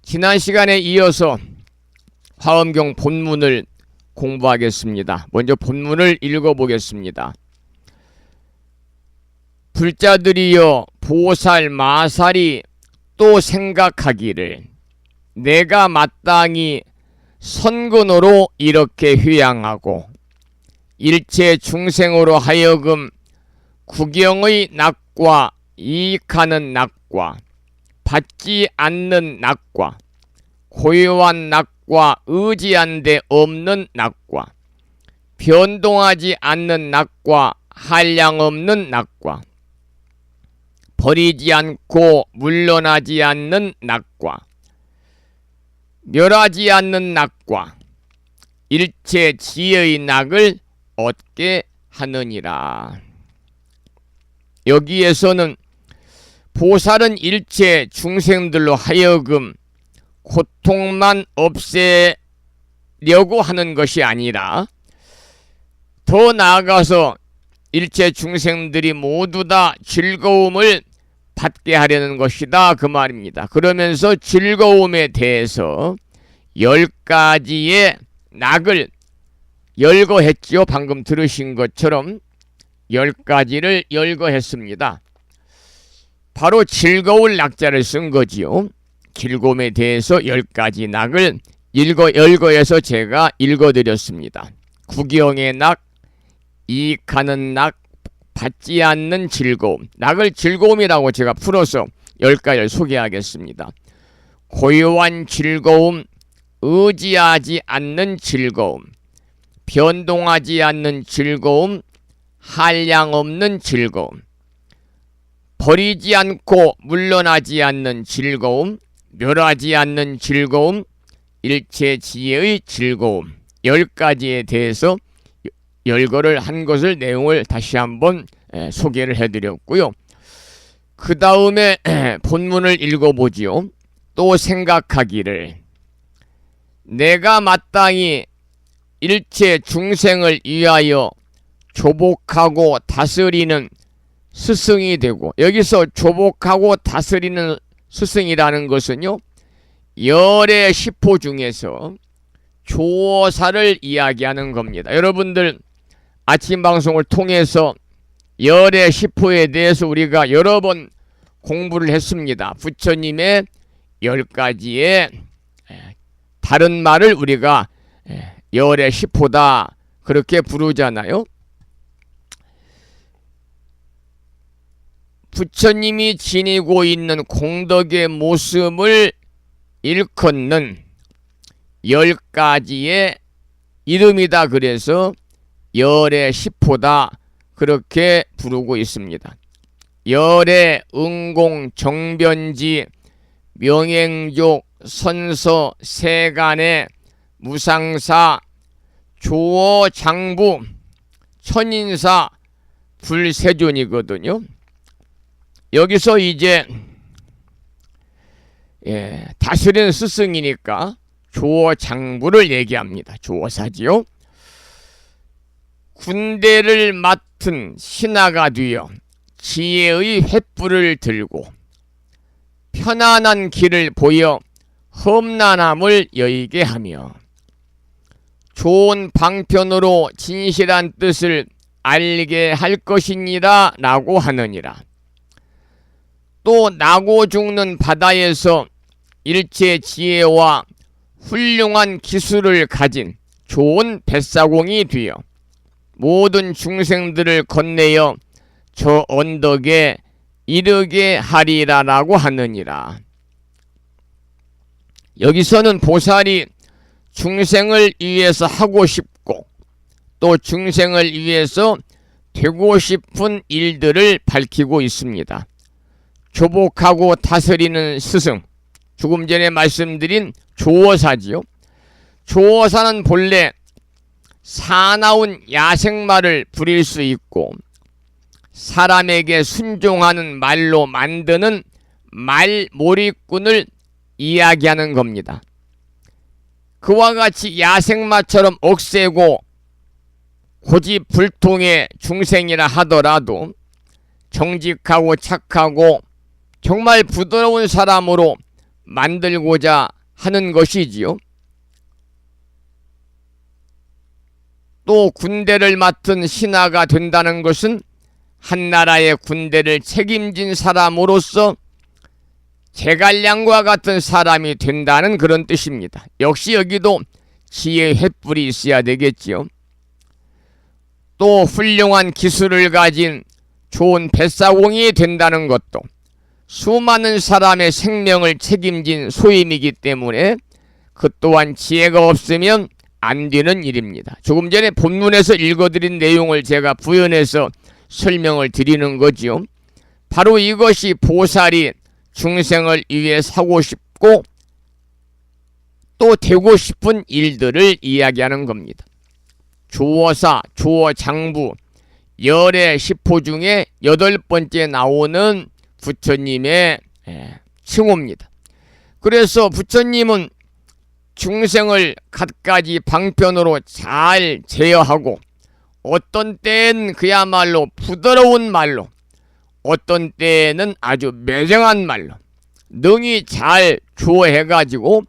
지난 시간에 이어서 화엄경 본문을 공부하겠습니다. 먼저 본문을 읽어보겠습니다. 불자들이여 보살 마살이 또 생각하기를 내가 마땅히 선근으로 이렇게 휴양하고 일체 중생으로 하여금 구경의 낙과 이익하는 낙과 받지 않는 낙과 고요한 낙과 의지한 데 없는 낙과 변동하지 않는 낙과 한량 없는 낙과 버리지 않고 물러나지 않는 낙과 멸하지 않는 낙과 일체 지혜의 낙을 얻게 하느니라. 여기에서는 보살은 일체 중생들로 하여금 고통만 없애려고 하는 것이 아니라 더 나아가서 일체 중생들이 모두 다 즐거움을 받게 하려는 것이다 그 말입니다. 그러면서 즐거움에 대해서 10가지의 낙을 열거했지요. 방금 들으신 것처럼 10가지를 열거했습니다. 바로 즐거울 낙자를 쓴 거지요. 즐거움에 대해서 10가지 낙을 열거해서 제가 읽어드렸습니다. 구경의 낙, 이익하는 낙, 받지 않는 즐거움. 낙을 즐거움이라고 제가 풀어서 10가지를 소개하겠습니다. 고요한 즐거움, 의지하지 않는 즐거움, 변동하지 않는 즐거움, 한량없는 즐거움, 버리지 않고 물러나지 않는 즐거움, 멸하지 않는 즐거움, 일체지혜의 즐거움. 10가지에 대해서 열거를 한 것을 내용을 다시 한번 소개를 해드렸고요. 그 다음에 본문을 읽어보지요. 또 생각하기를 내가 마땅히 일체 중생을 위하여 조복하고 다스리는 스승이 되고, 여기서 조복하고 다스리는 스승이라는 것은요, 열의 10호 중에서 조사를 이야기하는 겁니다. 여러분들 아침 방송을 통해서 열의 10호에 대해서 우리가 여러 번 공부를 했습니다. 부처님의 10가지의 다른 말을 우리가 열의 10호다 그렇게 부르잖아요. 부처님이 지니고 있는 공덕의 모습을 일컫는 10가지의 이름이다. 그래서 열의 10호다 그렇게 부르고 있습니다. 열의 응공, 정변지, 명행족, 선서, 세간의 무상사, 조어, 장부, 천인사, 불세존이거든요. 여기서 이제 다스리는 스승이니까 조어, 장부를 얘기합니다. 조어사지요. 군대를 맡은 신하가 되어 지혜의 횃불을 들고 편안한 길을 보여 험난함을 여의게 하며 좋은 방편으로 진실한 뜻을 알게 할 것이니라 라고 하느니라. 또 나고 죽는 바다에서 일체 지혜와 훌륭한 기술을 가진 좋은 뱃사공이 되어 모든 중생들을 건네어 저 언덕에 이르게 하리라라고 하느니라. 여기서는 보살이 중생을 위해서 하고 싶고 또 중생을 위해서 되고 싶은 일들을 밝히고 있습니다. 조복하고 다스리는 스승, 조금 전에 말씀드린 조어사지요. 조어사는 본래 사나운 야생말을 부릴 수 있고 사람에게 순종하는 말로 만드는 말몰이꾼을 이야기하는 겁니다. 그와 같이 야생마처럼 억세고 고집불통의 중생이라 하더라도 정직하고 착하고 정말 부드러운 사람으로 만들고자 하는 것이지요. 또 군대를 맡은 신하가 된다는 것은 한 나라의 군대를 책임진 사람으로서 제갈량과 같은 사람이 된다는 그런 뜻입니다. 역시 여기도 지혜의 횃불이 있어야 되겠지요. 또 훌륭한 기술을 가진 좋은 뱃사공이 된다는 것도 수많은 사람의 생명을 책임진 소임이기 때문에 그 또한 지혜가 없으면 안 되는 일입니다. 조금 전에 본문에서 읽어드린 내용을 제가 부연해서 설명을 드리는 거지요. 바로 이것이 보살이 중생을 위해 하고 싶고 또 되고 싶은 일들을 이야기하는 겁니다. 조어사, 조어장부, 열의 10호 중에 8번째 나오는 부처님의 칭호입니다. 그래서 부처님은 중생을 갖가지 방편으로 잘 제어하고 어떤 때엔 그야말로 부드러운 말로 어떤 때에는 아주 매정한 말로 능히 잘 조어해가지고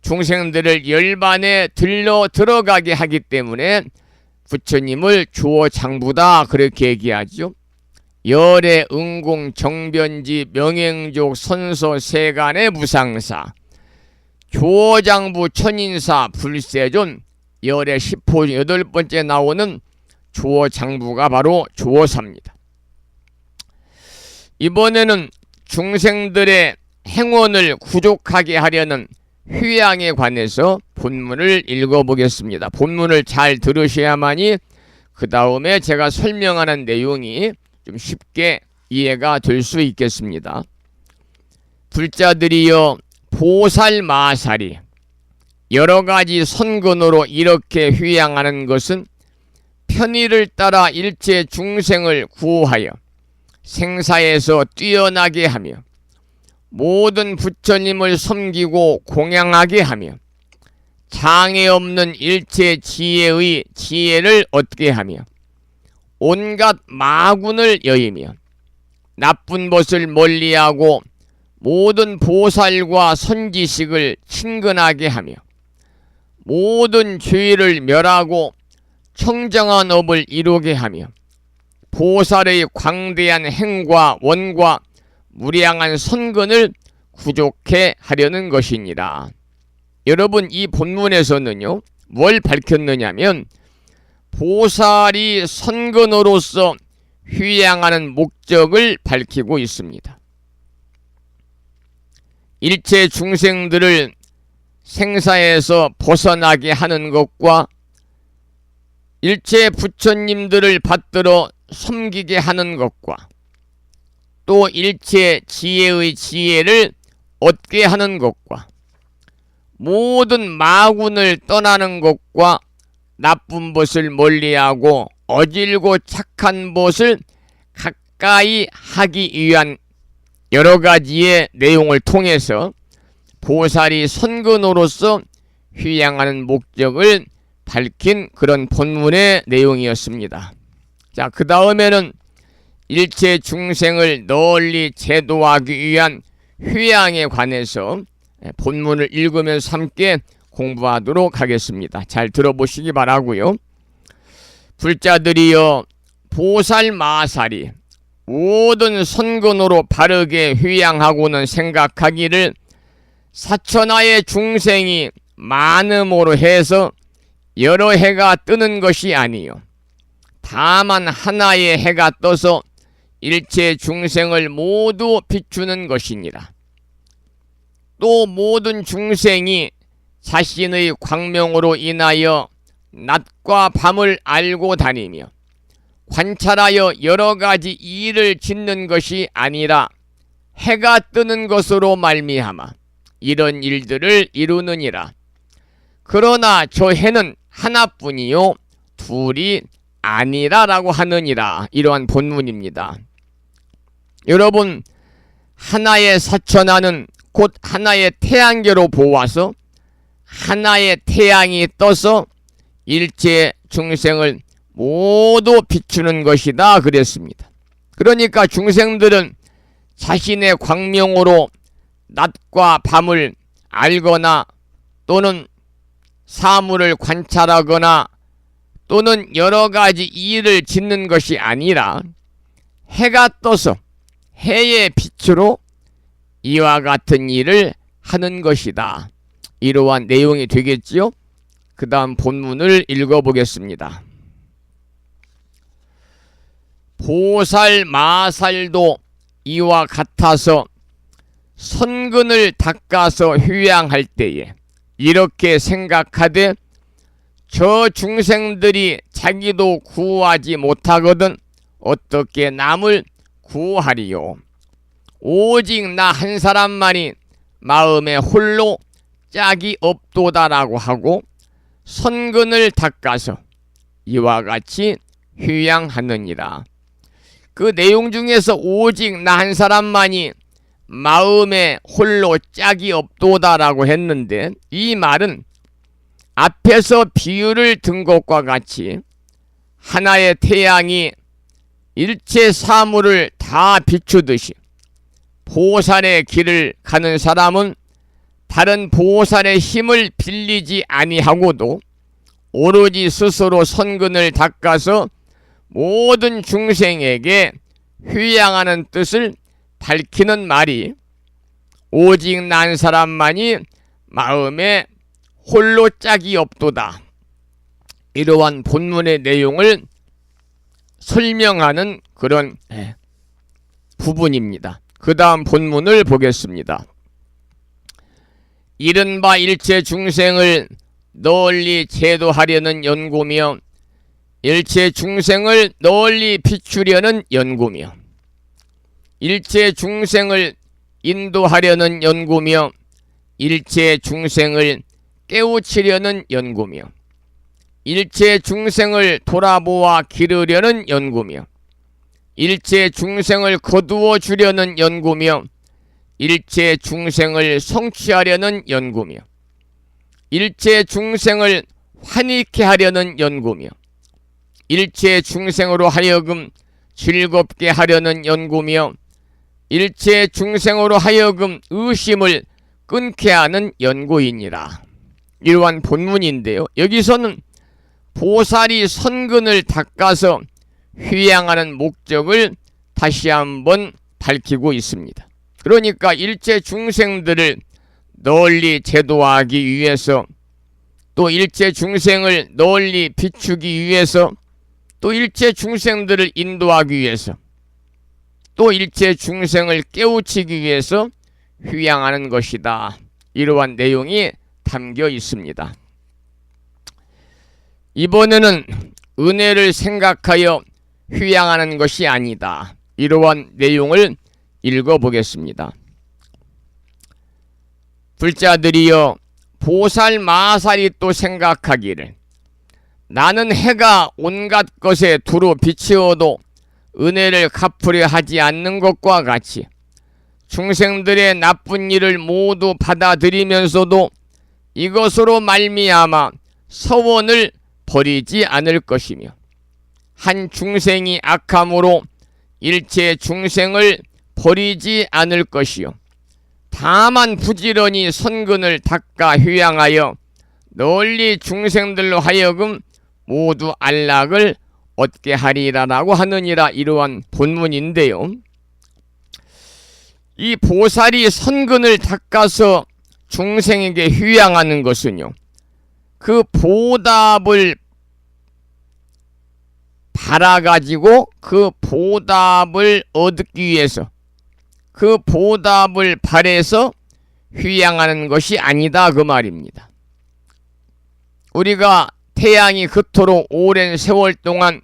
중생들을 열반에 들어가게 하기 때문에 부처님을 조어장부다 그렇게 얘기하죠. 열의 응공, 정변지, 명행족, 선서, 세간의 무상사, 조어장부, 천인사, 불세존, 열의 10호 8번째 나오는 주어장부가 바로 주어사입니다. 이번에는 중생들의 행원을 구족하게 하려는 휴양에 관해서 본문을 읽어보겠습니다. 본문을 잘 들으셔야만이 그 다음에 제가 설명하는 내용이 좀 쉽게 이해가 될 수 있겠습니다. 불자들이여 보살마살이 여러가지 선근으로 이렇게 휴양하는 것은 편의를 따라 일체 중생을 구호하여 생사에서 뛰어나게 하며 모든 부처님을 섬기고 공양하게 하며 장애 없는 일체 지혜의 지혜를 얻게 하며 온갖 마군을 여의며 나쁜 것을 멀리하고 모든 보살과 선지식을 친근하게 하며 모든 죄를 멸하고 청정한 업을 이루게 하며 보살의 광대한 행과 원과 무량한 선근을 구족해 하려는 것이니라. 여러분, 이 본문에서는요, 뭘 밝혔느냐면 보살이 선근으로서 휴양하는 목적을 밝히고 있습니다. 일체 중생들을 생사에서 벗어나게 하는 것과 일체 부처님들을 받들어 섬기게 하는 것과 또 일체 지혜의 지혜를 얻게 하는 것과 모든 마군을 떠나는 것과 나쁜 것을 멀리하고 어질고 착한 것을 가까이 하기 위한 여러 가지의 내용을 통해서 보살이 선근으로서 휴양하는 목적을 밝힌 그런 본문의 내용이었습니다. 자, 그 다음에는 일체 중생을 널리 제도하기 위한 휴양에 관해서 본문을 읽으면서 함께 공부하도록 하겠습니다. 잘 들어보시기 바라고요. 불자들이여 보살마살이 모든 선근으로 바르게 휴양하고는 생각하기를 사천하의 중생이 많음으로 해서 여러 해가 뜨는 것이 아니요 다만 하나의 해가 떠서 일체 중생을 모두 비추는 것이니라. 또 모든 중생이 자신의 광명으로 인하여 낮과 밤을 알고 다니며 관찰하여 여러 가지 일을 짓는 것이 아니라 해가 뜨는 것으로 말미암아 이런 일들을 이루느니라. 그러나 저 해는 하나뿐이요 둘이 아니라라고 하느니라. 이러한 본문입니다. 여러분, 하나의 사천하는 곧 하나의 태양계로 보아서 하나의 태양이 떠서 일체 중생을 모두 비추는 것이다 그랬습니다. 그러니까 중생들은 자신의 광명으로 낮과 밤을 알거나 또는 사물을 관찰하거나 또는 여러 가지 일을 짓는 것이 아니라 해가 떠서 해의 빛으로 이와 같은 일을 하는 것이다. 이러한 내용이 되겠지요. 그 다음 본문을 읽어보겠습니다. 보살 마살도 이와 같아서 선근을 닦아서 휴양할 때에 이렇게 생각하되 저 중생들이 자기도 구하지 못하거든 어떻게 남을 구하리요. 오직 나 한 사람만이 마음에 홀로 짝이 없도다라고 하고 선근을 닦아서 이와 같이 휴양하느니라. 그 내용 중에서 오직 나 한 사람만이 마음에 홀로 짝이 없도다라고 했는데 이 말은 앞에서 비유를 든 것과 같이 하나의 태양이 일체 사물을 다 비추듯이 보살의 길을 가는 사람은 다른 보살의 힘을 빌리지 아니하고도 오로지 스스로 선근을 닦아서 모든 중생에게 휴양하는 뜻을 밝히는 말이 오직 난 사람만이 마음에 홀로 짝이 없도다. 이러한 본문의 내용을 설명하는 그런 부분입니다. 그 다음 본문을 보겠습니다. 이른바 일체 중생을 널리 제도하려는 연구며 일체 중생을 널리 비추려는 연구며 일체 중생을 인도하려는 연구며 일체 중생을 깨우치려는 연구며 일체 중생을 돌아보아 기르려는 연구며 일체 중생을 거두어 주려는 연구며 일체 중생을 성취하려는 연구며 일체 중생을 환희케 하려는 연구며 일체 중생으로 하여금 즐겁게 하려는 연구며 일체 중생으로 하여금 의심을 끊게 하는 연구이니라. 이러한 본문인데요. 여기서는 보살이 선근을 닦아서 휴양하는 목적을 다시 한번 밝히고 있습니다. 그러니까 일체 중생들을 널리 제도하기 위해서, 또 일체 중생을 널리 비추기 위해서, 또 일체 중생들을 인도하기 위해서, 또 일체 중생을 깨우치기 위해서 휴양하는 것이다. 이러한 내용이 담겨 있습니다. 이번에는 은혜를 생각하여 휴양하는 것이 아니다. 이러한 내용을 읽어보겠습니다. 불자들이여, 보살 마살이 또 생각하기를 나는 해가 온갖 것에 두루 비치어도 은혜를 갚으려 하지 않는 것과 같이 중생들의 나쁜 일을 모두 받아들이면서도 이것으로 말미암아 서원을 버리지 않을 것이며 한 중생이 악함으로 일체 중생을 버리지 않을 것이요 다만 부지런히 선근을 닦아 휴양하여 널리 중생들로 하여금 모두 안락을 얻게 하리라라고 하느니라. 이러한 본문인데요. 이 보살이 선근을 닦아서 중생에게 휴양하는 것은요, 그 보답을 바라가지고 그 보답을 얻기 위해서, 그 보답을 바래서 휴양하는 것이 아니다, 그 말입니다. 우리가 태양이 그토록 오랜 세월 동안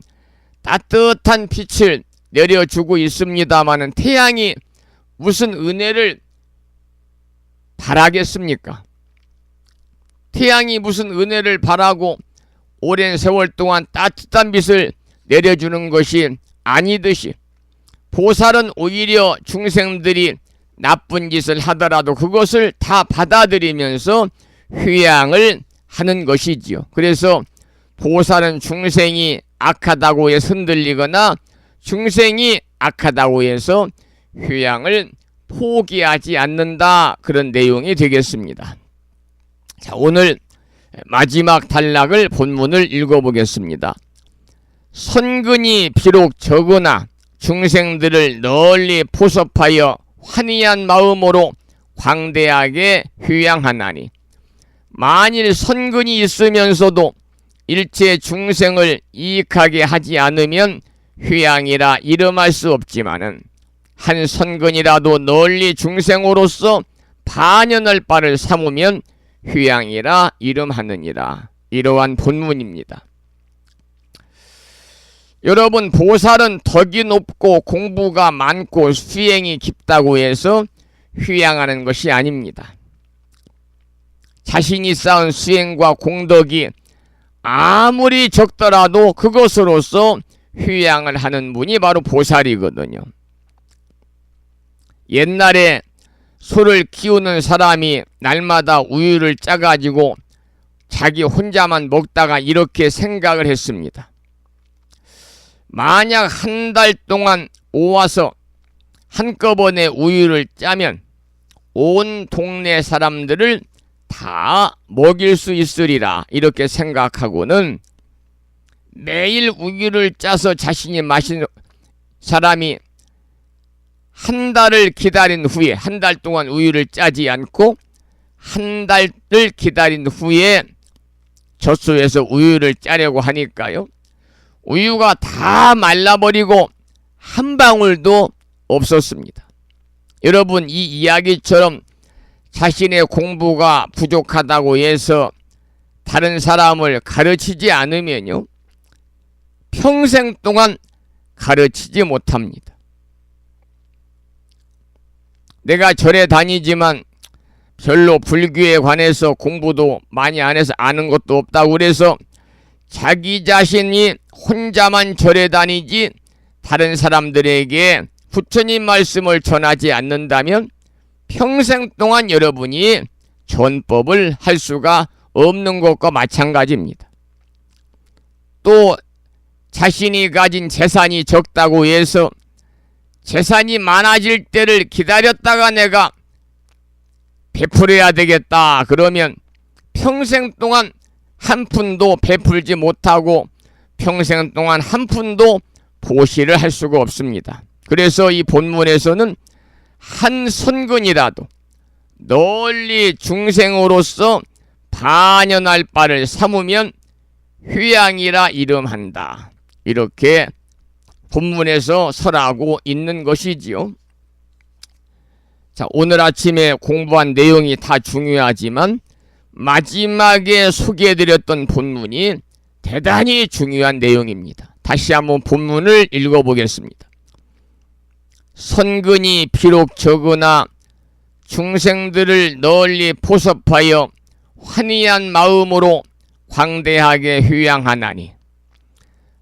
따뜻한 빛을 내려주고 있습니다마는 태양이 무슨 은혜를 바라겠습니까? 태양이 무슨 은혜를 바라고 오랜 세월 동안 따뜻한 빛을 내려주는 것이 아니듯이 보살은 오히려 중생들이 나쁜 짓을 하더라도 그것을 다 받아들이면서 휴양을 하는 것이지요. 그래서 보살은 중생이 악하다고 해서 흔들리거나 중생이 악하다고 해서 휴양을 포기하지 않는다, 그런 내용이 되겠습니다. 자, 오늘 마지막 단락을 본문을 읽어보겠습니다. 선근이 비록 적으나 중생들을 널리 포섭하여 환희한 마음으로 광대하게 휴양하나니 만일 선근이 있으면서도 일체 중생을 이익하게 하지 않으면 휴양이라 이름할 수 없지만은 한 선근이라도 널리 중생으로서 반연할 바를 삼으면 휴양이라 이름하느니라. 이러한 본문입니다. 여러분, 보살은 덕이 높고 공부가 많고 수행이 깊다고 해서 휴양하는 것이 아닙니다. 자신이 쌓은 수행과 공덕이 아무리 적더라도 그것으로서 휴양을 하는 분이 바로 보살이거든요. 옛날에 소를 키우는 사람이 날마다 우유를 짜가지고 자기 혼자만 먹다가 이렇게 생각을 했습니다. 만약 한 달 동안 모아서 한꺼번에 우유를 짜면 온 동네 사람들을 다 먹일 수 있으리라, 이렇게 생각하고는 매일 우유를 짜서 자신이 마신 사람이 한 달을 기다린 후에, 한 달 동안 우유를 짜지 않고 한 달을 기다린 후에 젖소에서 우유를 짜려고 하니까요, 우유가 다 말라버리고 한 방울도 없었습니다. 여러분, 이 이야기처럼 자신의 공부가 부족하다고 해서 다른 사람을 가르치지 않으면요, 평생 동안 가르치지 못합니다. 내가 절에 다니지만 별로 불교에 관해서 공부도 많이 안 해서 아는 것도 없다고 그래서 자기 자신이 혼자만 절에 다니지 다른 사람들에게 부처님 말씀을 전하지 않는다면 평생 동안 여러분이 전법을 할 수가 없는 것과 마찬가지입니다. 또 자신이 가진 재산이 적다고 해서 재산이 많아질 때를 기다렸다가 내가 베풀어야 되겠다 그러면 평생 동안 한 푼도 베풀지 못하고 평생 동안 한 푼도 보시를 할 수가 없습니다. 그래서 이 본문에서는 한 선근이라도 널리 중생으로서 반연할 바를 삼으면 휴양이라 이름한다. 이렇게 본문에서 설하고 있는 것이지요. 자, 오늘 아침에 공부한 내용이 다 중요하지만 마지막에 소개해드렸던 본문이 대단히 중요한 내용입니다. 다시 한번 본문을 읽어보겠습니다. 선근이 비록 적으나 중생들을 널리 포섭하여 환희한 마음으로 광대하게 휴양하나니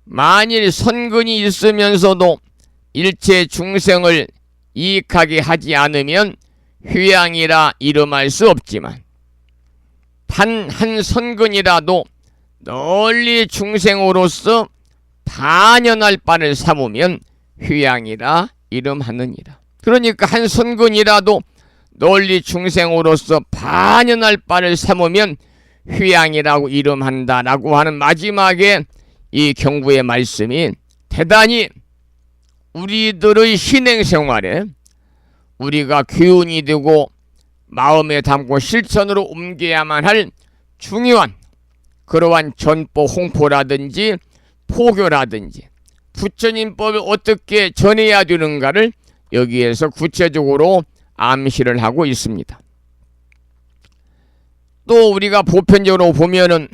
만일 선근이 있으면서도 일체 중생을 이익하게 하지 않으면 휴양이라 이름할 수 없지만 단 한 선근이라도 널리 중생으로서 반연할 바를 삼으면 휴양이라 이름하느니라. 그러니까 한 선근이라도 널리 중생으로서 반연할 바를 삼으면 휴양이라고 이름한다라고 하는 마지막에 이 경부의 말씀이 대단히 우리들의 신행생활에 우리가 교훈이 되고 마음에 담고 실천으로 옮겨야만 할 중요한 그러한 전보 홍포라든지 포교라든지 부처님법을 어떻게 전해야 되는가를 여기에서 구체적으로 암시를 하고 있습니다. 또 우리가 보편적으로 보면은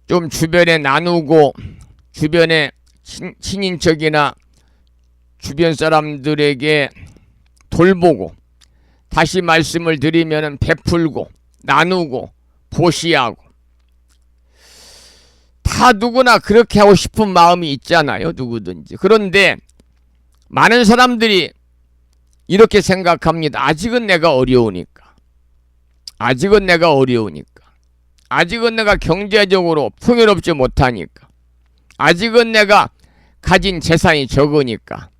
좀 주변에 나누고 주변에 친인척이나 주변 사람들에게 돌보고 다시 말씀을 드리면은 베풀고 나누고 보시하고 다 누구나 그렇게 하고 싶은 마음이 있잖아요. 누구든지. 그런데 많은 사람들이 이렇게 생각합니다. 아직은 내가 어려우니까. 아직은 내가 어려우니까. 아직은 내가 경제적으로 풍요롭지 못하니까. 아직은 내가 가진 재산이 적으니까.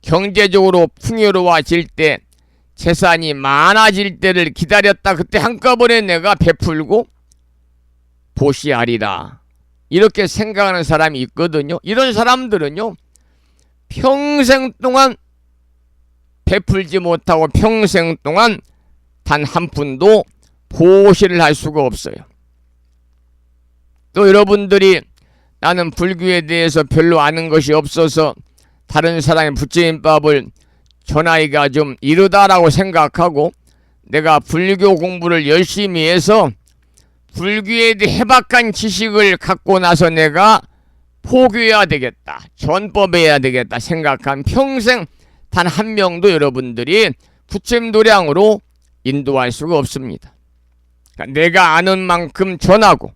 경제적으로 풍요로워질 때 재산이 많아질 때를 기다렸다 그때 한꺼번에 내가 베풀고 보시하리라. 이렇게 생각하는 사람이 있거든요. 이런 사람들은요. 평생 동안 베풀지 못하고 평생 동안 단 한 푼도 보시를 할 수가 없어요. 또 여러분들이 나는 불교에 대해서 별로 아는 것이 없어서 다른 사람의 부처님법을 전하기가 좀 이르다라고 생각하고 내가 불교 공부를 열심히 해서 불교에 대해 해박한 지식을 갖고 나서 내가 포교해야 되겠다, 전법해야 되겠다 생각한 평생 단 한 명도 여러분들이 부처님 도량으로 인도할 수가 없습니다. 그러니까 내가 아는 만큼 전하고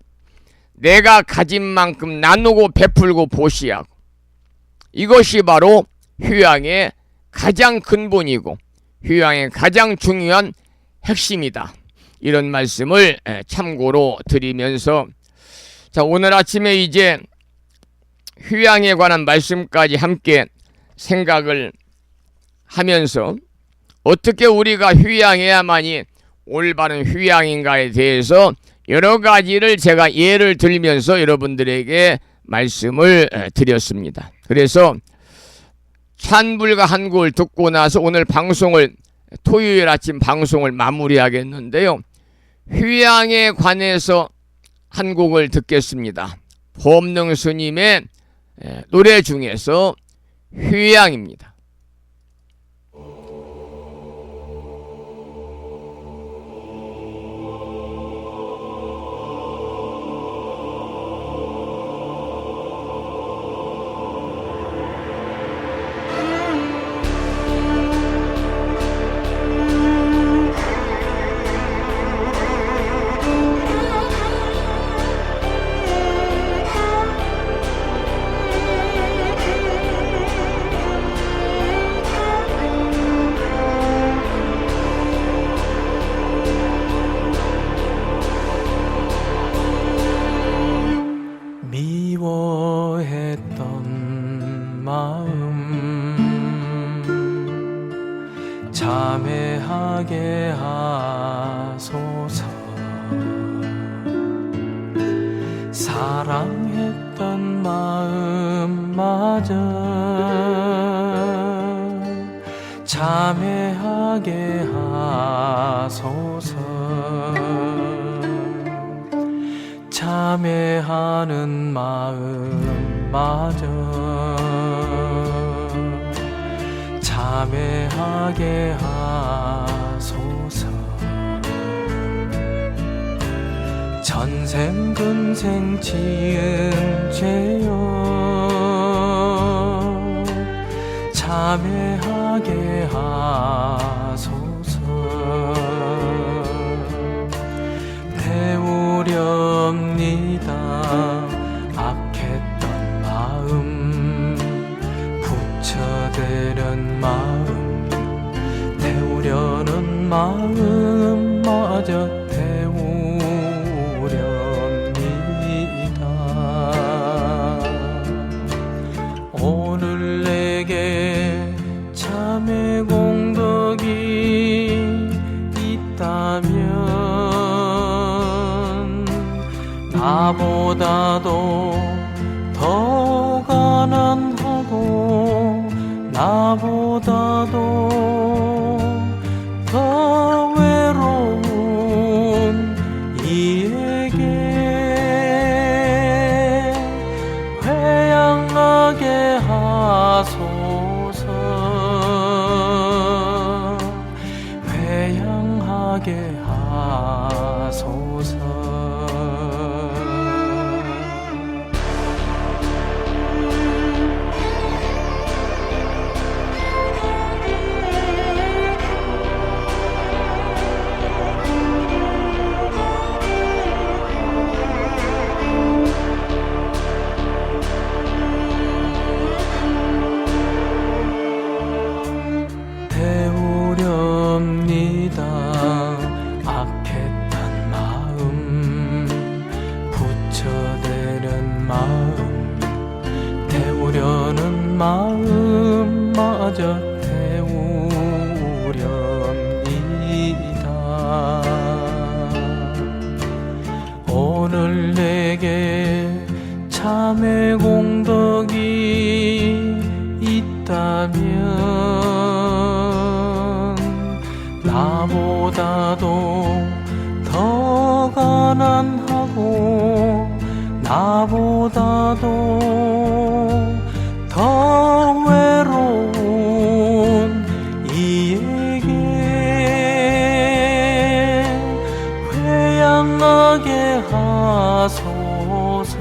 내가 가진 만큼 나누고 베풀고 보시하고 이것이 바로 휴양의 가장 근본이고 휴양의 가장 중요한 핵심이다. 이런 말씀을 참고로 드리면서 자, 오늘 아침에 이제 휴양에 관한 말씀까지 함께 생각을 하면서 어떻게 우리가 휴양해야만이 올바른 휴양인가에 대해서 여러 가지를 제가 예를 들면서 여러분들에게 말씀을 드렸습니다. 그래서 찬불과 한국을 듣고 나서 오늘 방송을 토요일 아침 방송을 마무리하겠는데요. 휴양에 관해서 한 곡을 듣겠습니다. 보험능 스님의 노래 중에서 휴양입니다. 미워했던 마음 참회하게 하소서. 사랑했던 마음마저 참회하게 하소서. 참회하는 마음마저 참회하게 하소서. 전생 근생 지은 죄여 참회하게 하소서. 배우렵니다 악했던 마음 붙여대는 마음 태우려는 마음마저 태우렵니다. 오늘 내게 참회 공덕이 있다면 나보다도 더 가난하고 나보다도 더 외로운 이에게 회양하게 하소서. 회양하게 하소서. 태우렵니다 악했던 마음 붙여대는 마음 태우려는 마음마저 태우렵니다. 오늘 내게 참회 공덕이 있다면 나보다도 더 가난하고 나보다도 더 외로운 이에게 회양하게 하소서.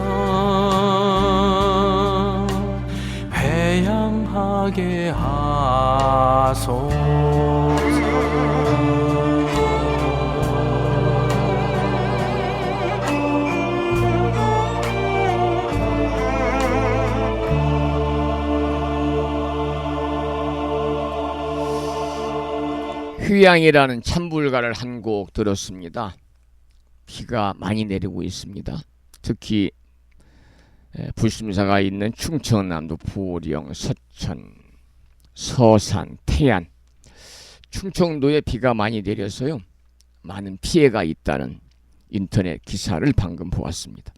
회양하게 하소서. 휴양이라는 찬불가를 한 곡 들었습니다. 비가 많이 내리고 있습니다. 특히 불심사가 있는 충청남도 보령, 서천, 서산, 태안, 충청도에 비가 많이 내려서요 많은 피해가 있다는 인터넷 기사를 방금 보았습니다.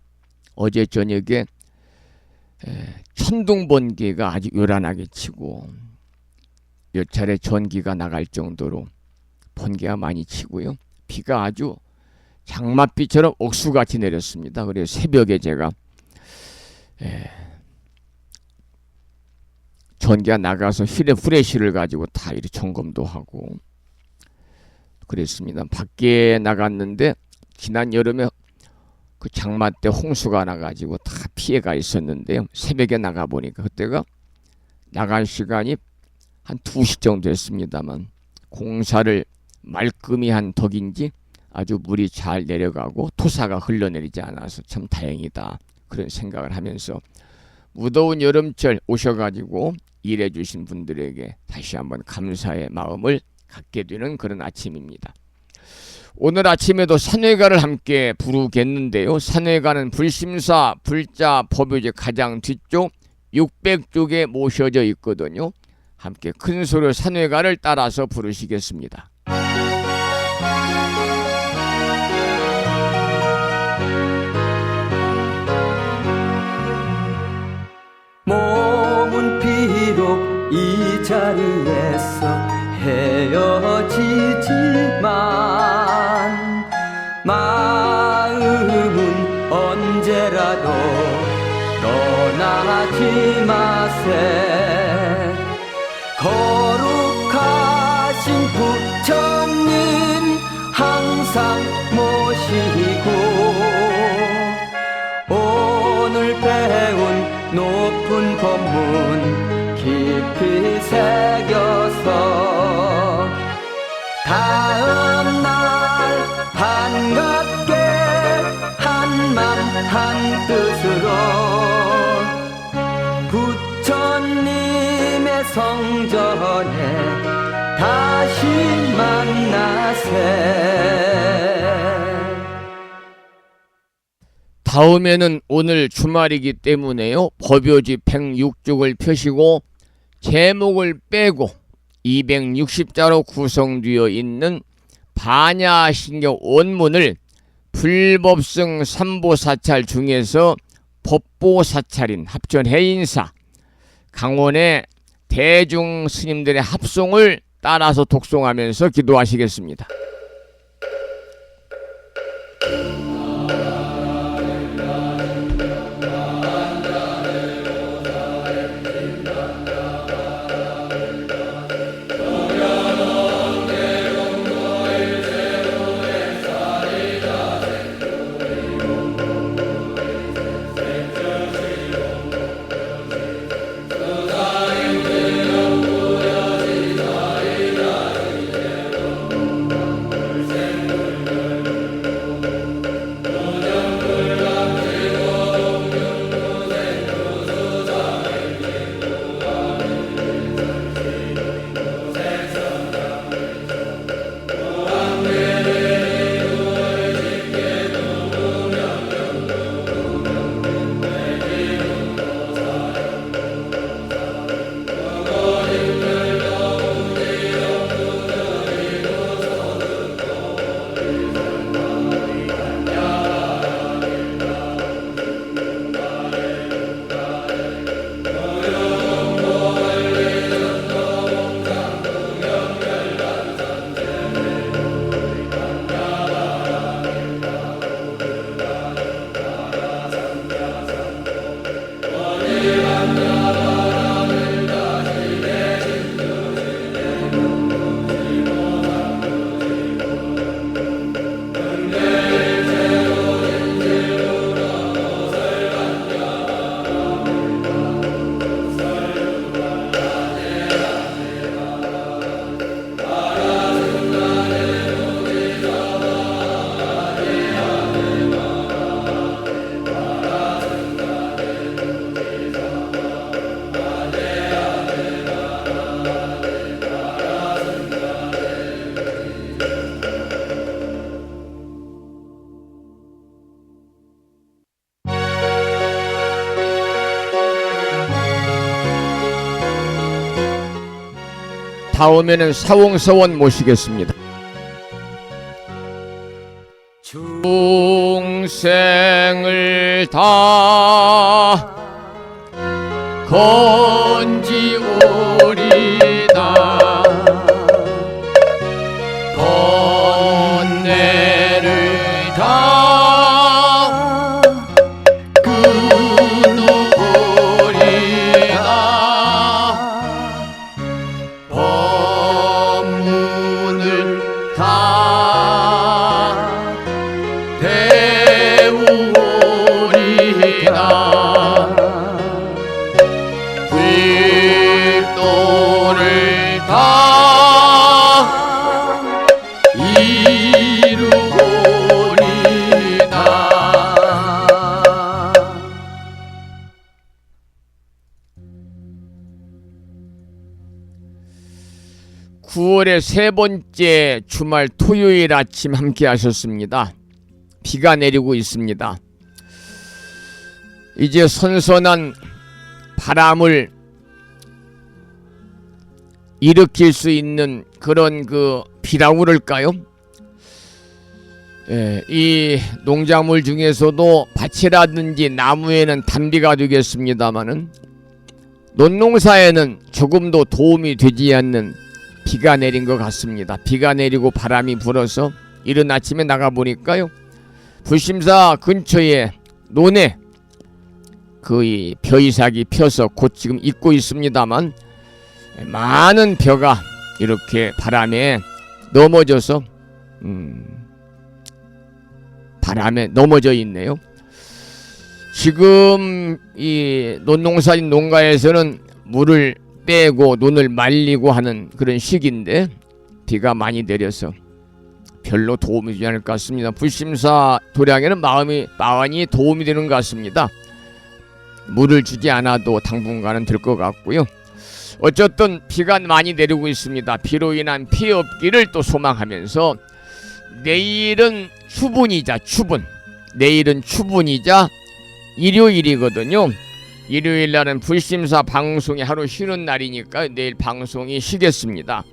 어제 저녁에 천둥 번개가 아주 요란하게 치고 몇 차례 전기가 나갈 정도로 번개가 많이 치고요. 비가 아주 장맛비처럼 옥수같이 내렸습니다. 그래서 새벽에 제가 전기가 나가서 후레쉬를 가지고 다 이렇게 점검도 하고 그랬습니다. 밖에 나갔는데 지난 여름에 그 장마 때 홍수가 나가지고 다 피해가 있었는데요. 새벽에 나가보니까 그때가 나간 시간이 한 2시 정도 됐습니다만 공사를 말끔히 한 덕인지 아주 물이 잘 내려가고 토사가 흘러내리지 않아서 참 다행이다. 그런 생각을 하면서 무더운 여름철 오셔가지고 일해주신 분들에게 다시 한번 감사의 마음을 갖게 되는 그런 아침입니다. 오늘 아침에도 산회가를 함께 부르겠는데요. 산회가는 불심사 불자 법요제 가장 뒤쪽 600쪽에 모셔져 있거든요. 함께 큰 소리로 산회가를 따라서 부르시겠습니다. 몸은 비록 이 자리에서 헤어지지만 마음은 언제라도 떠나지 마세. 거룩하신 부처님 항상 모시고 오늘 배운 높은 법문 깊이 새겨서 다음날 반갑게 한맘 한뜻으로 부처님의 성전에 다시 만나세. 다음에는 오늘 주말이기 때문에요. 법요지 106쪽을 펴시고 제목을 빼고 260자로 구성되어 있는 반야신경 원문을 불법성 삼보사찰 중에서 법보사찰인 합전해인사 강원의 대중 스님들의 합송을 따라서 독송하면서 기도하시겠습니다. 다음에는 사홍서원 모시겠습니다. 중생을 다 건지오리다 번뇌를 다 9월의 세 번째 주말 토요일 아침 함께 하셨습니다. 비가 내리고 있습니다. 이제 선선한 바람을 일으킬 수 있는 그런 그 비라고 그럴까요? 예, 이 농작물 중에서도 밭이라든지 나무에는 단비가 되겠습니다마는 논농사에는 조금도 도움이 되지 않는 비가 내린 것 같습니다. 비가 내리고 바람이 불어서 이른 아침에 나가보니까요, 불심사 근처에 논에 그 벼이삭이 펴서 곧 지금 익고 있습니다만 많은 벼가 이렇게 바람에 넘어져서 바람에 넘어져 있네요. 지금 이 논농사인 농가에서는 물을 빼고 논을 말리고 하는 그런 시기인데 비가 많이 내려서 별로 도움이 되지 않을 것 같습니다. 불심사 도량에는 많이 도움이 되는 것 같습니다. 물을 주지 않아도 당분간은 될 것 같고요. 어쨌든 비가 많이 내리고 있습니다. 비로 인한 피해 없기를 또 소망하면서 내일은 추분이자 추분. 내일은 추분이자 일요일이거든요. 일요일 날은 불심사 방송이 하루 쉬는 날이니까 내일 방송이 쉬겠습니다.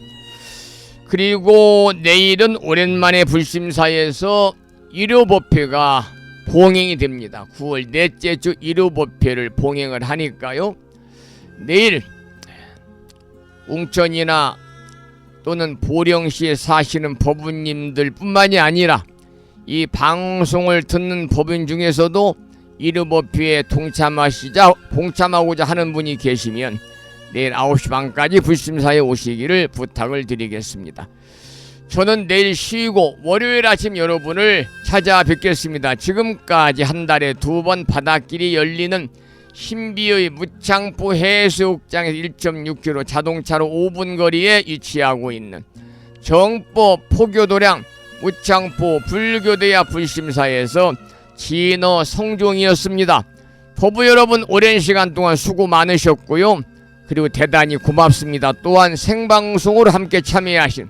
그리고 내일은 오랜만에 불심사에서 일요법회가 봉행이 됩니다. 9월 넷째 주 일요법회를 봉행을 하니까요, 내일 웅천이나 또는 보령시에 사시는 법인님들 뿐만이 아니라 이 방송을 듣는 법인 중에서도 일요법회에 동참하고자 하는 분이 계시면 내일 9시 반까지 불심사에 오시기를 부탁을 드리겠습니다. 저는 내일 쉬고 월요일 아침 여러분을 찾아뵙겠습니다. 지금까지 한 달에 2번 바닷길이 열리는 신비의 무창포 해수욕장에서 1.6km 자동차로 5분 거리에 위치하고 있는 정보 포교도량 무창포 불교대야 불심사에서 진어 성종이었습니다. 법부 여러분, 오랜 시간 동안 수고 많으셨고요. 그리고 대단히 고맙습니다. 또한 생방송으로 함께 참여하신